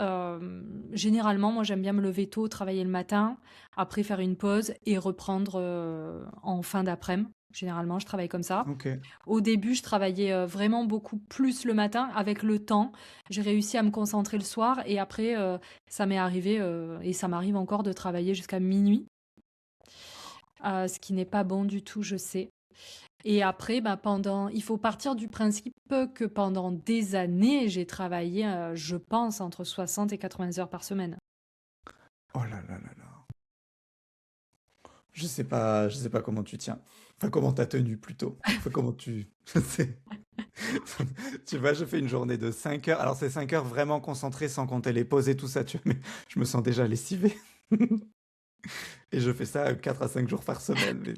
Généralement, moi, j'aime bien me lever tôt, travailler le matin, après faire une pause et reprendre en fin d'après-midi. Généralement, je travaille comme ça. Ok. Au début, je travaillais vraiment beaucoup plus le matin. Avec le temps, j'ai réussi à me concentrer le soir. Et après, ça m'est arrivé, et ça m'arrive encore de travailler jusqu'à minuit, ce qui n'est pas bon du tout, je sais. Et après, bah, il faut partir du principe que pendant des années, j'ai travaillé, je pense, entre 60 et 80 heures par semaine. Oh là là là là. Je sais pas comment tu tiens. Enfin, comment t'as tenu plutôt. Enfin, comment tu... Je sais. Tu vois, je fais une journée de 5 heures. Alors, c'est 5 heures vraiment concentrées sans compter les pauses et tout ça, tu vois, mais je me sens déjà lessivé. Et je fais ça 4 à 5 jours par semaine. Mais...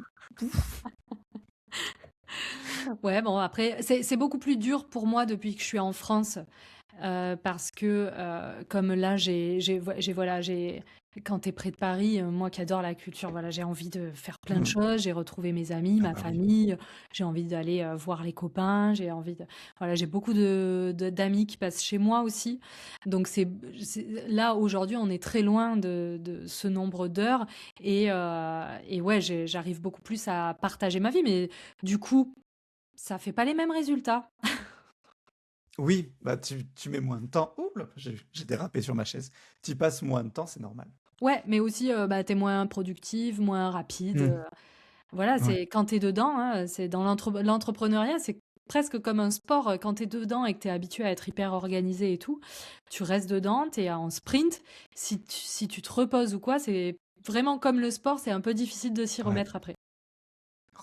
Ouais, bon, après, c'est beaucoup plus dur pour moi depuis que je suis en France. Parce que comme là, voilà, quand tu es près de Paris, moi qui adore la culture, voilà, j'ai envie de faire plein de Hmm. choses. J'ai retrouvé mes amis, Ah ma bah oui. famille. J'ai envie d'aller voir les copains. Voilà, j'ai beaucoup d'amis qui passent chez moi aussi. Donc là aujourd'hui, on est très loin de ce nombre d'heures et ouais, j'arrive beaucoup plus à partager ma vie, mais du coup, ça fait pas les mêmes résultats. Oui, bah tu mets moins de temps. Ouh là, j'ai dérapé sur ma chaise. Tu passes moins de temps, c'est normal. Ouais, mais aussi, bah, tu moins productive, moins rapide, Hmm. voilà, Ouais, c'est quand tu es dedans, hein, c'est dans l'entrepreneuriat, c'est presque comme un sport, quand tu es dedans et que tu es habitué à être hyper organisé et tout, tu restes dedans, tu es en sprint. Si tu te reposes ou quoi, c'est vraiment comme le sport, c'est un peu difficile de s'y ouais. remettre après.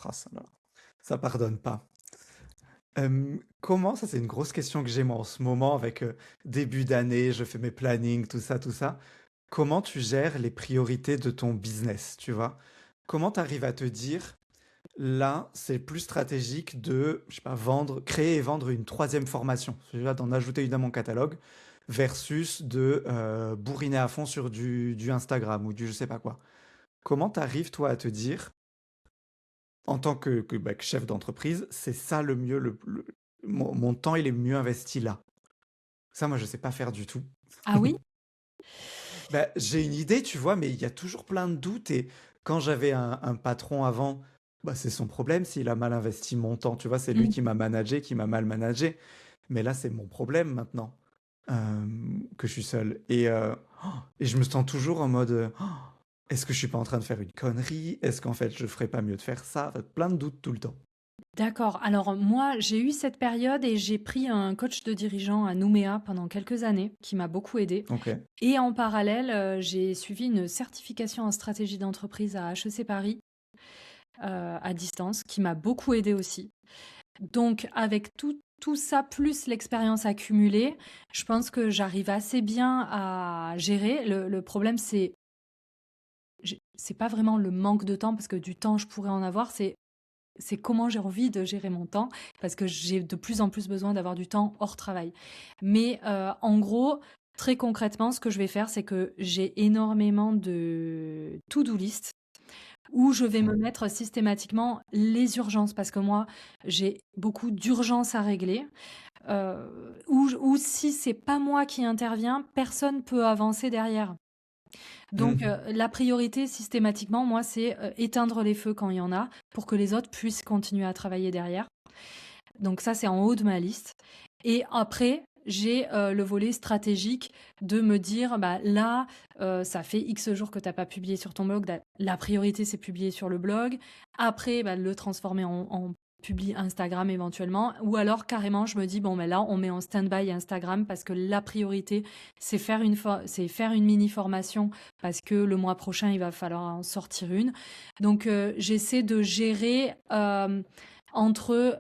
Oh, ça pardonne pas. Comment, ça c'est une grosse question que j'ai moi en ce moment avec début d'année, je fais mes plannings, tout ça. Comment tu gères les priorités de ton business, tu vois? Comment tu arrives à te dire, là, c'est plus stratégique de, je sais pas, créer et vendre une troisième formation, celui-là d'en ajouter une à mon catalogue, versus de bourriner à fond sur du Instagram ou du je sais pas quoi. Comment tu arrives, toi, à te dire, en tant que chef d'entreprise, c'est ça le mieux, mon temps, il est mieux investi là. Ça, moi, je sais pas faire du tout. Ah oui? Bah, j'ai une idée, tu vois, mais il y a toujours plein de doutes. Et quand j'avais un patron avant, bah, c'est son problème s'il a mal investi mon temps. Tu vois, c'est lui Mmh. qui m'a managé, qui m'a mal managé. Mais là, c'est mon problème maintenant que je suis seul. Et je me sens toujours en mode, est-ce que je suis pas en train de faire une connerie? Est-ce qu'en fait, je ferais pas mieux de faire ça? En fait, plein de doutes tout le temps. D'accord. Alors moi, j'ai eu cette période et j'ai pris un coach de dirigeant à Nouméa pendant quelques années qui m'a beaucoup aidée. Ok. Et en parallèle, j'ai suivi une certification en stratégie d'entreprise à HEC Paris, à distance, qui m'a beaucoup aidée aussi. Donc avec tout ça, plus l'expérience accumulée, je pense que j'arrive assez bien à gérer. Le problème, c'est pas vraiment le manque de temps, parce que du temps, je pourrais en avoir, c'est comment j'ai envie de gérer mon temps, parce que j'ai de plus en plus besoin d'avoir du temps hors travail. Mais en gros, très concrètement, ce que je vais faire, c'est que j'ai énormément de to-do list où je vais me Ouais. mettre systématiquement les urgences, parce que moi, j'ai beaucoup d'urgences à régler, ou si c'est pas moi qui interviens, personne peut avancer derrière. Donc, Mhm. la priorité systématiquement, moi, c'est éteindre les feux quand il y en a, pour que les autres puissent continuer à travailler derrière. Donc ça, c'est en haut de ma liste. Et après, j'ai le volet stratégique de me dire, bah, là, ça fait X jours que tu n'as pas publié sur ton blog. La priorité, c'est publier sur le blog. Après, bah, le transformer en publi Instagram éventuellement. Ou alors, carrément, je me dis, bon, mais là, on met en stand-by Instagram, parce que la priorité, c'est faire une mini-formation, parce que le mois prochain, il va falloir en sortir une. Donc, j'essaie de gérer entre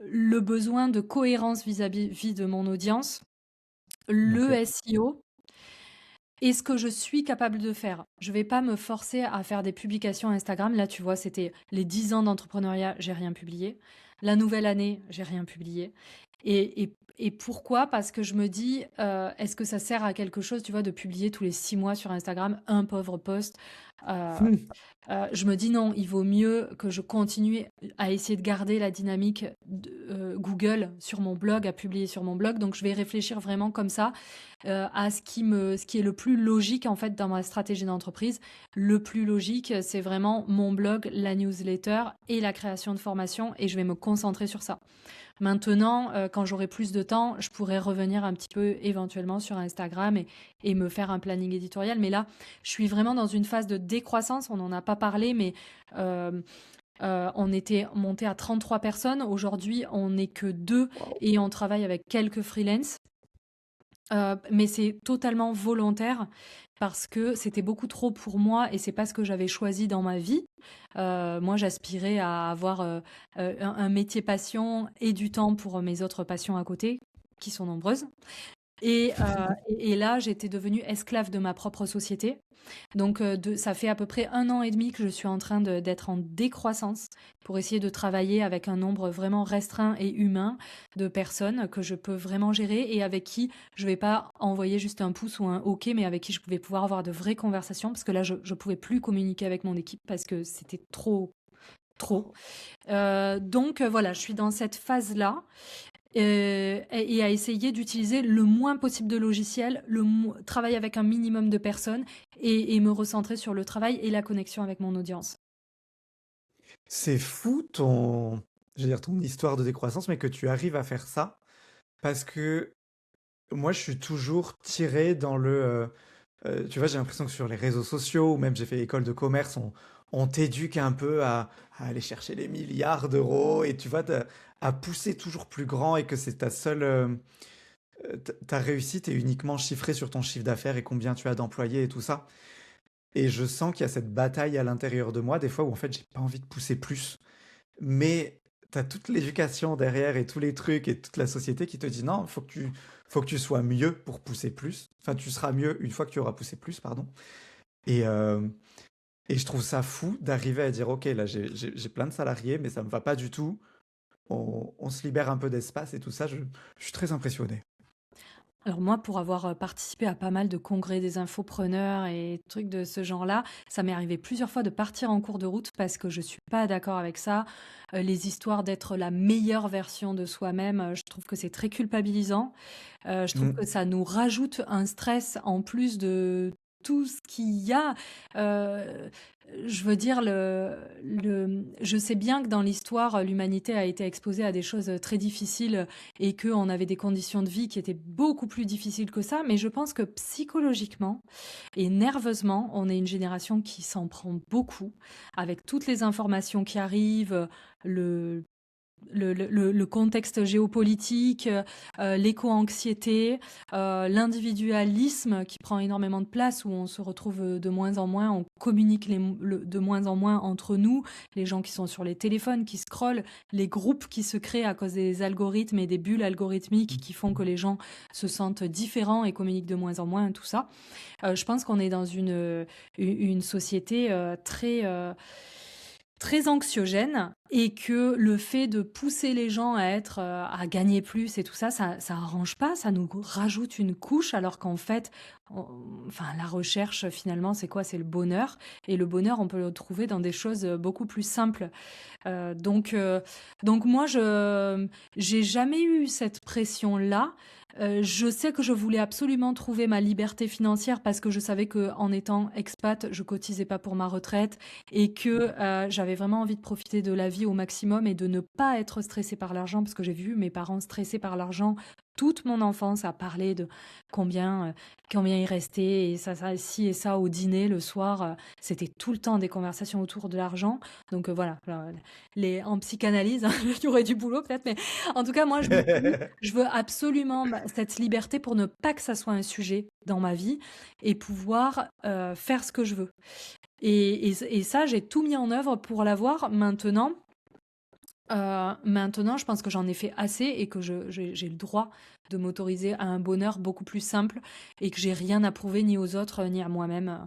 le besoin de cohérence vis-à-vis de mon audience, le Ok. SEO et ce que je suis capable de faire. Je vais pas me forcer à faire des publications Instagram. Là, tu vois, c'était les 10 ans d'entrepreneuriat, j'ai rien publié. La nouvelle année, j'ai rien publié. Et pourquoi? Parce que je me dis, est-ce que ça sert à quelque chose, tu vois, de publier tous les 6 mois sur Instagram un pauvre post? Euh, je me dis non, il vaut mieux que je continue à essayer de garder la dynamique de, Google sur mon blog, à publier sur mon blog. Donc je vais réfléchir vraiment comme ça à ce qui est le plus logique en fait dans ma stratégie d'entreprise. Le plus logique, c'est vraiment mon blog, la newsletter et la création de formation, et je vais me concentrer sur ça. Maintenant, quand j'aurai plus de temps, je pourrais revenir un petit peu éventuellement sur Instagram et me faire un planning éditorial. Mais là, je suis vraiment dans une phase de décroissance. On n'en a pas parlé, mais euh, on était monté à 33 personnes. Aujourd'hui, on n'est que deux Wow. et on travaille avec quelques freelances. Mais c'est totalement volontaire parce que c'était beaucoup trop pour moi et c'est pas ce que j'avais choisi dans ma vie. Moi, j'aspirais à avoir un métier passion et du temps pour mes autres passions à côté, qui sont nombreuses. Et là, j'étais devenue esclave de ma propre société. Donc, ça fait à peu près 1 an et demi que je suis en train d'être en décroissance pour essayer de travailler avec un nombre vraiment restreint et humain de personnes que je peux vraiment gérer et avec qui je vais pas envoyer juste un pouce ou un OK, mais avec qui je pouvais pouvoir avoir de vraies conversations parce que là, je pouvais plus communiquer avec mon équipe parce que c'était trop, trop. Donc, voilà, je suis dans cette phase-là et à essayer d'utiliser le moins possible de logiciels, travailler avec un minimum de personnes et me recentrer sur le travail et la connexion avec mon audience. C'est fou ton, je veux dire, ton histoire de décroissance, mais que tu arrives à faire ça, parce que moi, je suis toujours tiré dans tu vois, j'ai l'impression que sur les réseaux sociaux, ou même j'ai fait école de commerce, on t'éduque un peu à aller chercher les milliards d'euros, et tu vois, à pousser toujours plus grand, et que c'est ta réussite est uniquement chiffrée sur ton chiffre d'affaires et combien tu as d'employés et tout ça. Et je sens qu'il y a cette bataille à l'intérieur de moi, des fois où en fait j'ai pas envie de pousser plus. Mais tu as toute l'éducation derrière et tous les trucs et toute la société qui te dit non, faut que tu sois mieux pour pousser plus. Enfin, tu seras mieux une fois que tu auras poussé plus, pardon. Et, euh, et je trouve ça fou d'arriver à dire, ok, là j'ai plein de salariés, mais ça me va pas du tout. On se libère un peu d'espace et tout ça. Je suis très impressionné. Alors moi, pour avoir participé à pas mal de congrès des infopreneurs et trucs de ce genre-là, ça m'est arrivé plusieurs fois de partir en cours de route parce que je suis pas d'accord avec ça. Les histoires d'être la meilleure version de soi-même, je trouve que c'est très culpabilisant. Je trouve que Mm. ça nous rajoute un stress en plus de tout ce qu'il y a. Euh, je veux dire, je sais bien que dans l'histoire, l'humanité a été exposée à des choses très difficiles et qu'on avait des conditions de vie qui étaient beaucoup plus difficiles que ça. Mais je pense que psychologiquement et nerveusement, on est une génération qui s'en prend beaucoup avec toutes les informations qui arrivent, le, le contexte géopolitique, l'éco-anxiété, l'individualisme qui prend énormément de place, où on se retrouve de moins en moins, on communique de moins en moins entre nous, les gens qui sont sur les téléphones, qui scrollent, les groupes qui se créent à cause des algorithmes et des bulles algorithmiques qui font que les gens se sentent différents et communiquent de moins en moins, tout ça. Je pense qu'on est dans une société très anxiogène et que le fait de pousser les gens à être à gagner plus et tout ça, ça arrange pas, ça nous rajoute une couche alors qu'en fait enfin la recherche finalement c'est quoi? C'est le bonheur, et le bonheur on peut le trouver dans des choses beaucoup plus simples. Donc moi je j'ai jamais eu cette pression là. Je sais que je voulais absolument trouver ma liberté financière parce que je savais que en étant expat, je cotisais pas pour ma retraite et que j'avais vraiment envie de profiter de la vie au maximum et de ne pas être stressée par l'argent parce que j'ai vu mes parents stressés par l'argent toute mon enfance, à parler de combien, combien il restait et ça, ci et ça au dîner le soir. C'était tout le temps des conversations autour de l'argent. Donc voilà, en psychanalyse, il y aurait du boulot peut-être, mais en tout cas, moi, je me dis, je veux absolument cette liberté pour ne pas que ça soit un sujet dans ma vie et pouvoir faire ce que je veux. Et ça, j'ai tout mis en œuvre pour l'avoir. Maintenant, Maintenant, je pense que j'en ai fait assez et que j'ai le droit de m'autoriser à un bonheur beaucoup plus simple et que j'ai rien à prouver ni aux autres, ni à moi-même.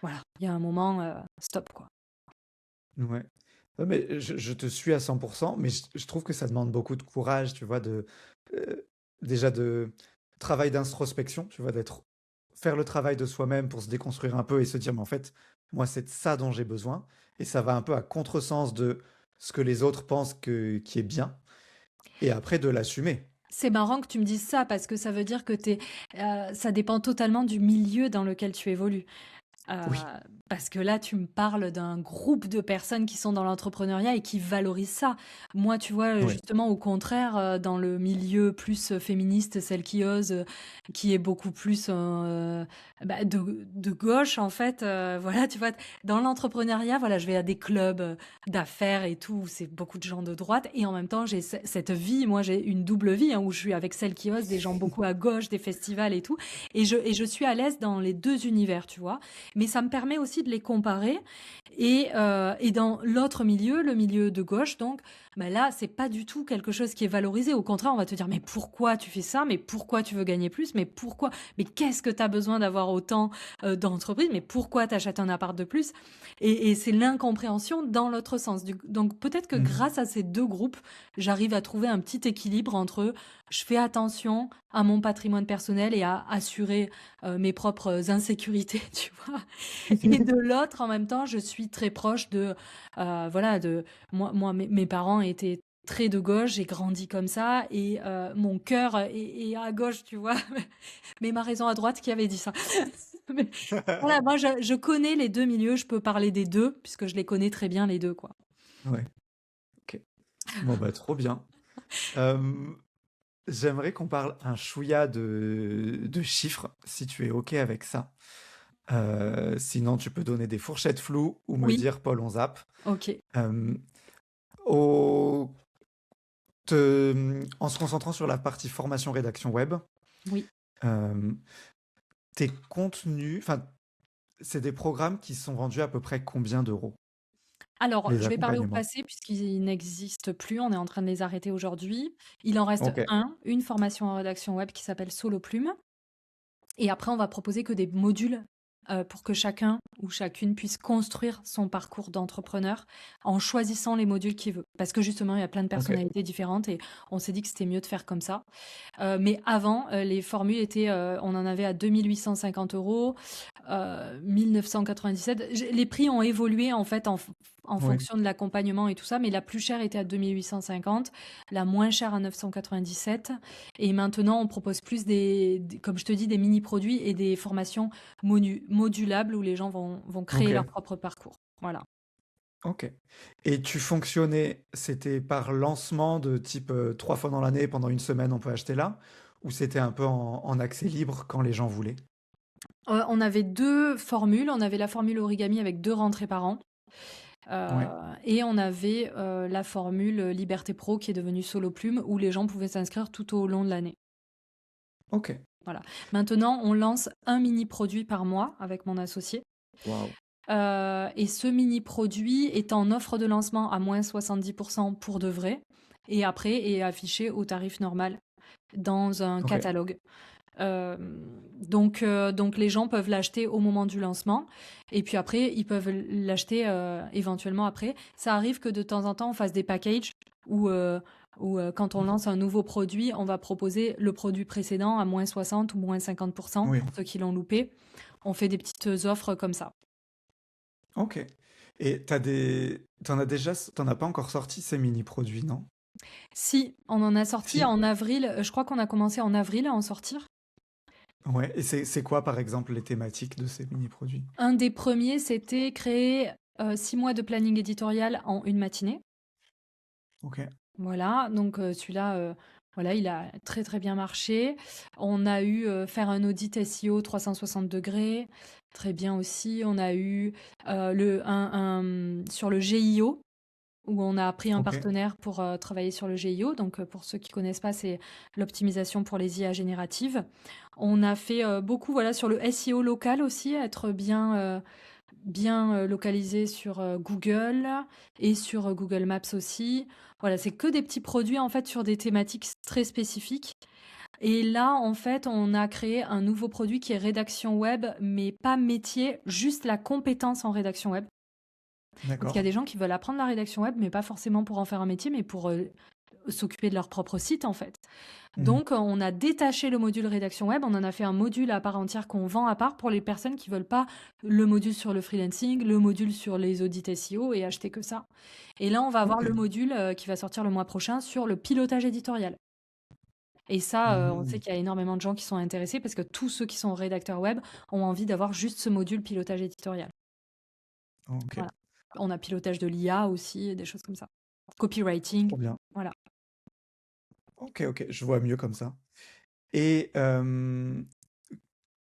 Voilà, il y a un moment, stop, quoi. Ouais. Ouais, mais je te suis à 100%, mais je trouve que ça demande beaucoup de courage, tu vois, euh, déjà de travail d'introspection, tu vois, faire le travail de soi-même pour se déconstruire un peu et se dire, mais en fait, moi, c'est de ça dont j'ai besoin. Et ça va un peu à contresens de ce que les autres pensent qui est bien. Et après, de l'assumer. C'est marrant que tu me dises ça parce que ça veut dire que ça dépend totalement du milieu dans lequel tu évolues. Oui, Parce que là, tu me parles d'un groupe de personnes qui sont dans l'entrepreneuriat et qui valorisent ça. Moi, tu vois, oui. justement, au contraire, dans le milieu plus féministe, celle qui ose, qui est beaucoup plus de gauche, en fait. Voilà, tu vois, dans l'entrepreneuriat, voilà, je vais à des clubs d'affaires et tout, où c'est beaucoup de gens de droite. Et en même temps, j'ai cette vie, moi, j'ai une double vie, hein, où je suis avec celle qui ose, des gens beaucoup à gauche, des festivals et tout. Et je suis à l'aise dans les deux univers, tu vois, mais ça me permet aussi de les comparer. Et dans l'autre milieu, le milieu de gauche, donc, ben là, c'est pas du tout quelque chose qui est valorisé. Au contraire, on va te dire, mais pourquoi tu fais ça? Mais pourquoi tu veux gagner plus? Mais pourquoi? Mais qu'est-ce que tu as besoin d'avoir autant d'entreprises? Mais pourquoi tu achètes un appart de plus? Et c'est l'incompréhension dans l'autre sens. Donc peut-être que Mhm. grâce à ces deux groupes, j'arrive à trouver un petit équilibre entre je fais attention à mon patrimoine personnel et à assurer mes propres insécurités, tu vois. Et de l'autre, en même temps, je suis très proche voilà, moi, mes parents étaient très de gauche, j'ai grandi comme ça, et mon cœur est à gauche, tu vois. Mais ma raison à droite qui avait dit ça. Mais voilà, moi, je connais les deux milieux, je peux parler des deux, puisque je les connais très bien, les deux, quoi. Ouais, ok. Bon, bah, trop bien. Euh, J'aimerais qu'on parle un chouïa de chiffres, si tu es ok avec ça. Sinon, tu peux donner des fourchettes floues ou me Oui, dire Paul, on zappe. ok, Euh, en se concentrant sur la partie formation rédaction web, oui. euh, tes contenus, enfin, c'est des programmes qui sont vendus à peu près combien d'euros? Alors, Les je vais parler au accompagnements. passé puisqu'ils n'existent plus, on est en train de les arrêter aujourd'hui. Il en reste Ok, une formation en rédaction web qui s'appelle Solo Plume. Et après, on va proposer que des modules pour que chacun ou chacune puisse construire son parcours d'entrepreneur en choisissant les modules qu'il veut. Parce que justement, il y a plein de ok, personnalités différentes et on s'est dit que c'était mieux de faire comme ça. Mais avant, les formules étaient, on en avait à 2 850 €, 1997. Les prix ont évolué en fait en oui, fonction de l'accompagnement et tout ça, mais la plus chère était à 2 850, la moins chère à 997. Et maintenant, on propose plus comme je te dis, des mini-produits et des formations modulables où les gens vont créer leur ok, propre parcours. Voilà. ok. Et tu fonctionnais, c'était par lancement de type 3 fois dans l'année, pendant une semaine, on peut acheter là, ou c'était un peu en accès libre quand les gens voulaient? On avait deux formules. On avait la formule origami avec 2 rentrées par an. Ouais, Et on avait la formule Liberté Pro qui est devenue Solo Plume où les gens pouvaient s'inscrire tout au long de l'année. ok. Voilà. Maintenant, on lance un mini produit par mois avec mon associé. Waouh. Et ce mini produit est en offre de lancement à moins 70% pour de vrai. Et après est affiché au tarif normal dans un Ok, catalogue. Euh, donc les gens peuvent l'acheter au moment du lancement et puis après ils peuvent l'acheter éventuellement après. Ça arrive que de temps en temps on fasse des packages où quand on lance un nouveau produit, on va proposer le produit précédent à moins 60 ou moins 50% oui, pour ceux qui l'ont loupé. On fait des petites offres comme ça. ok. Et t'en as pas encore sorti ces mini-produits, non? Si, on en a sorti Si? en avril, je crois qu'on a commencé en avril à en sortir. Ouais, et c'est quoi, par exemple, les thématiques de ces mini-produits? Un des premiers, c'était créer 6 mois de planning éditorial en une matinée. Ok, Voilà, donc celui-là, voilà, il a très très bien marché. On a eu faire un audit SEO 360°, très bien aussi. On a eu sur le GIO, où on a pris un ok, partenaire pour travailler sur le GIO. Donc pour ceux qui connaissent pas, c'est l'optimisation pour les IA génératives. On a fait beaucoup voilà, sur le SEO local aussi, être bien bien localisé sur Google et sur Google Maps aussi. Voilà, c'est que des petits produits en fait sur des thématiques très spécifiques. Et là, en fait, on a créé un nouveau produit qui est rédaction web, mais pas métier, juste la compétence en rédaction web. Parce qu'il y a D'accord. des gens qui veulent apprendre la rédaction web, mais pas forcément pour en faire un métier, mais pour s'occuper de leur propre site, en fait. Mhm. Donc, on a détaché le module rédaction web, on en a fait un module à part entière qu'on vend à part pour les personnes qui veulent pas le module sur le freelancing, le module sur les audits SEO et acheter que ça. Et là, on va avoir Ok. le module qui va sortir le mois prochain sur le pilotage éditorial. Et ça, on sait Mhm. qu'il y a énormément de gens qui sont intéressés parce que tous ceux qui sont rédacteurs web ont envie d'avoir juste ce module pilotage éditorial. Ok. Voilà. On a pilotage de l'IA aussi, des choses comme ça. Copywriting, Trop bien. voilà. Ok, ok. Je vois mieux comme ça. Et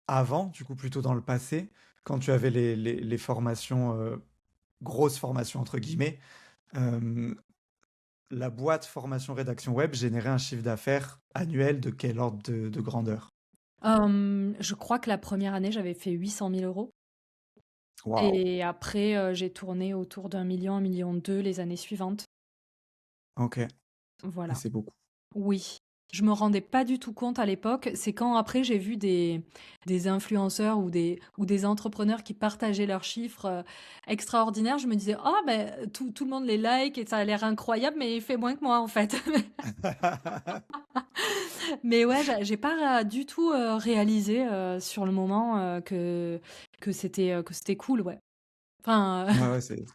avant, du coup, plutôt dans le passé, quand tu avais les formations, grosses formations entre guillemets, euh, la boîte formation rédaction web générait un chiffre d'affaires annuel de quel ordre de grandeur? Je crois que la première année, j'avais fait 800 000 euros. Waouh. Et après, j'ai tourné autour d'1 million, 1,2 million les années suivantes. Ok. Et Voilà. c'est beaucoup. Oui, je me rendais pas du tout compte à l'époque. C'est quand après j'ai vu des influenceurs ou des entrepreneurs qui partageaient leurs chiffres extraordinaires. Je me disais, oh, ben, tout le monde les like et ça a l'air incroyable, mais il fait moins que moi en fait. Mais ouais, j'ai pas du tout réalisé sur le moment que c'était cool, ouais. Enfin, Ouais, ouais, c'est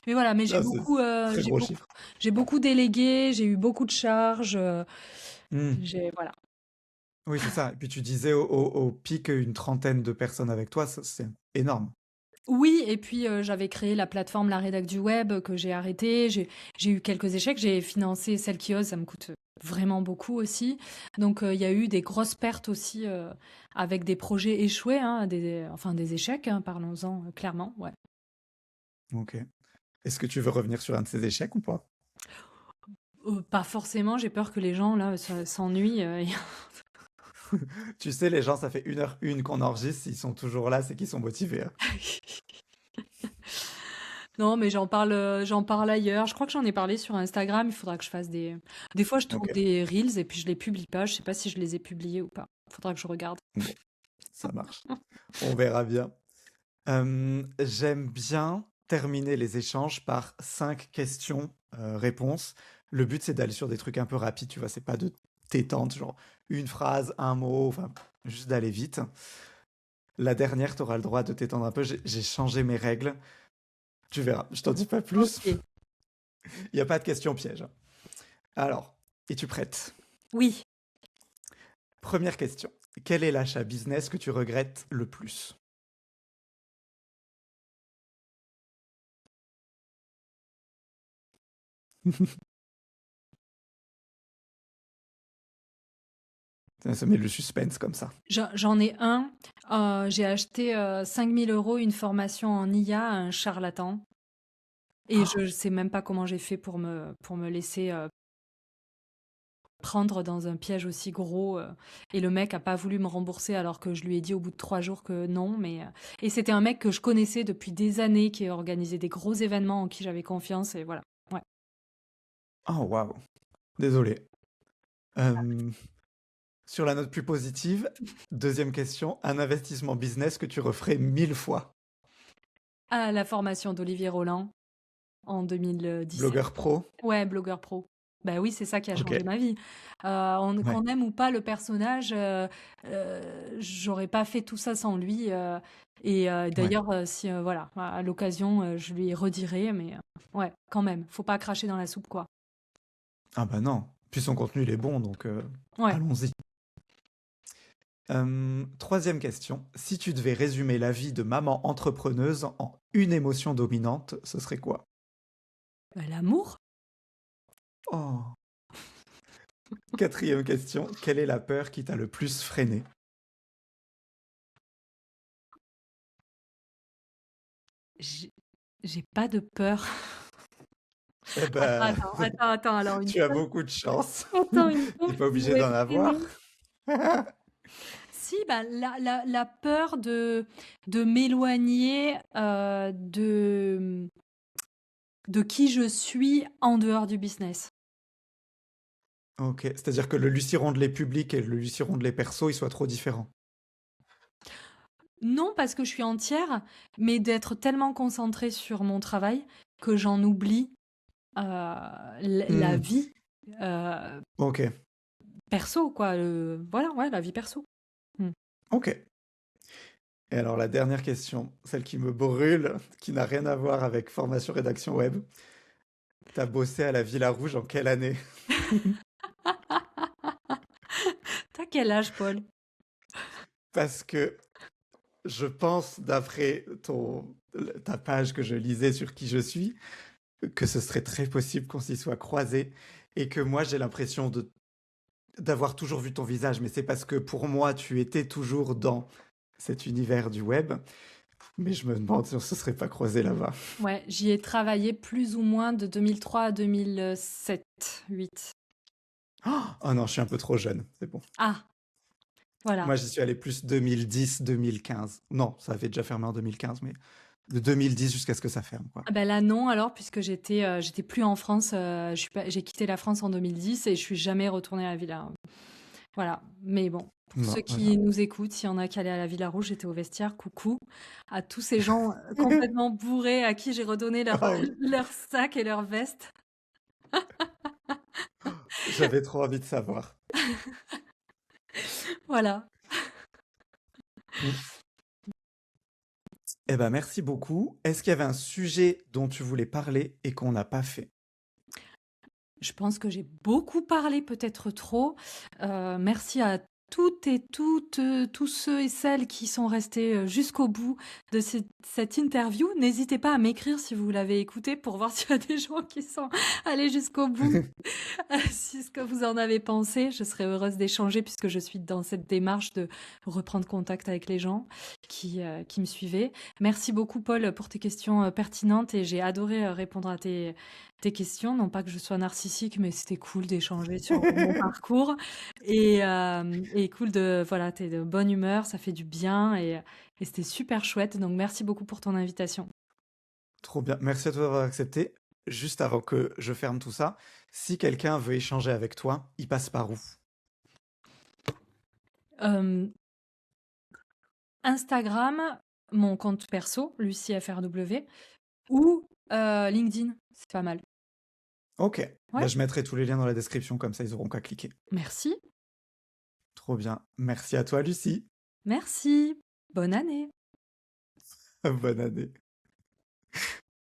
mais voilà, mais ah, c'est très gros chiffre. j'ai beaucoup délégué, j'ai eu beaucoup de charges. Hmm. Voilà. Oui, c'est ça. Et puis tu disais au pic une trentaine de personnes avec toi, c'est énorme. Oui, et puis j'avais créé la plateforme La Rédac du Web que j'ai arrêtée. J'ai eu quelques échecs. J'ai financé Celle qui ose, ça me coûte vraiment beaucoup aussi. Donc il y a eu des grosses pertes aussi avec des projets échoués, hein, enfin des échecs, hein, parlons-en clairement. Ouais. Ok. Est-ce que tu veux revenir sur un de ces échecs ou pas? Pas forcément, j'ai peur que les gens là s'ennuient. Tu sais, les gens, ça fait 1h01 qu'on enregistre, s'ils sont toujours là, c'est qu'ils sont motivés, hein. Non, mais j'en parle ailleurs. Je crois que j'en ai parlé sur Instagram. Il faudra que je fasse des fois, je tourne Ok, des reels et puis je les publie pas. Je sais pas si je les ai publiés ou pas. Faudra que je regarde. bon, ça marche. On verra bien. J'aime bien terminer les échanges par 5 questions, réponses. Le but, c'est d'aller sur des trucs un peu rapides, tu vois, c'est pas de t'étendre, genre une phrase, un mot, enfin, juste d'aller vite. La dernière, tu auras le droit de t'étendre un peu. J'ai changé mes règles. Tu verras, je t'en dis pas plus. Ok. Il n'y a pas de question piège, hein. Alors, es-tu prête? Oui. Première question. Quel est l'achat business que tu regrettes le plus? Ça met le suspense comme ça. J'en ai un. J'ai acheté 5 000 € une formation en IA à un charlatan. Et je sais même pas comment j'ai fait pour me laisser prendre dans un piège aussi gros. Et le mec a pas voulu me rembourser alors que je lui ai dit au bout de 3 jours que non. Et c'était un mec que je connaissais depuis des années, qui organisait des gros événements en qui j'avais confiance. Et voilà. Ouais. Oh, waouh. Désolé. Euh, Sur la note plus positive, deuxième question. Un investissement business que tu referais 1000 fois. À la formation d'Olivier Roland en 2017. Blogueur pro? Ouais, blogueur pro. Bah oui, c'est ça qui a Ok. changé ma vie. Ouais. Qu'on aime ou pas le personnage, j'aurais pas fait tout ça sans lui. Ouais. D'ailleurs, si voilà, à l'occasion, je lui redirai, mais ouais, quand même, faut pas cracher dans la soupe, quoi. Ah bah non. Puis son contenu, il est bon, donc Ouais. allons-y. Troisième question. Si tu devais résumer la vie de maman entrepreneuse en une émotion dominante, ce serait quoi? Bah, l'amour, Oh. Quatrième question. Quelle est la peur qui t'a le plus freiné? j'ai j'ai pas de peur. Eh ben, Attends, alors une tu as peur, beaucoup de chance. attends, une T'es peur pas qui obligé m'aurait d'en avoir. freinée. Si, bah, la peur de m'éloigner de qui je suis en dehors du business. Ok, c'est-à-dire que le Lucie Rondelet public et le Lucie Rondelet perso, ils soient trop différents. Non, parce que je suis entière, mais d'être tellement concentrée sur mon travail que j'en oublie la Hmm, vie euh, ok, perso, quoi. Voilà, ouais, la vie perso. Mm. ok. Et alors la dernière question, celle qui me brûle, qui n'a rien à voir avec formation rédaction web. T'as bossé à la Villa Rouge en quelle année? T'as quel âge, Paul? Parce que je pense, d'après ta page que je lisais sur qui je suis, que ce serait très possible qu'on s'y soit croisés et que moi j'ai l'impression d'avoir toujours vu ton visage, mais c'est parce que pour moi tu étais toujours dans cet univers du web, mais je me demande si on se serait pas croisés là-bas. Ouais, j'y ai travaillé plus ou moins de 2003 à 2007, 8. Oh non, je suis un peu trop jeune, c'est bon. Ah, voilà. Moi j'y suis allé plus 2010-2015. Non, ça avait déjà fermé en 2015, mais de 2010 jusqu'à ce que ça ferme, quoi. Ah ben là non alors puisque j'étais plus en France, j'ai quitté la France en 2010 et je suis jamais retournée à la Villa. Voilà. Mais bon, pour Non, ceux voilà. qui nous écoutent, s'il y en a qui allaient à la Villa Rouge, j'étais au vestiaire. Coucou à tous ces gens complètement bourrés à qui j'ai redonné leur Ah oui, leur sac et leur veste. j'avais trop envie de savoir. Voilà. Mm. Eh ben merci beaucoup. Est-ce qu'il y avait un sujet dont tu voulais parler et qu'on n'a pas fait? Je pense que j'ai beaucoup parlé, peut-être trop. Merci à toutes, tous ceux et celles qui sont restés jusqu'au bout de cette interview. N'hésitez pas à m'écrire si vous l'avez écouté pour voir s'il y a des gens qui sont allés jusqu'au bout. Si ce que vous en avez pensé, je serais heureuse d'échanger puisque je suis dans cette démarche de reprendre contact avec les gens qui me suivaient. Merci beaucoup, Paul, pour tes questions pertinentes et j'ai adoré répondre à tes questions. Non pas que je sois narcissique, mais c'était cool d'échanger sur mon parcours et cool voilà, t'es de bonne humeur, ça fait du bien et c'était super chouette. Donc merci beaucoup pour ton invitation. Trop bien. Merci à toi d'avoir accepté. Juste avant que je ferme tout ça, si quelqu'un veut échanger avec toi, il passe par où? Euh, Instagram, mon compte perso, LucyFRW, ou LinkedIn, c'est pas mal. Ok. Bah, Ouais, je mettrai tous les liens dans la description, comme ça ils auront qu'à cliquer. merci. Trop bien. Merci à toi, Lucie. Merci. Bonne année. Bonne année.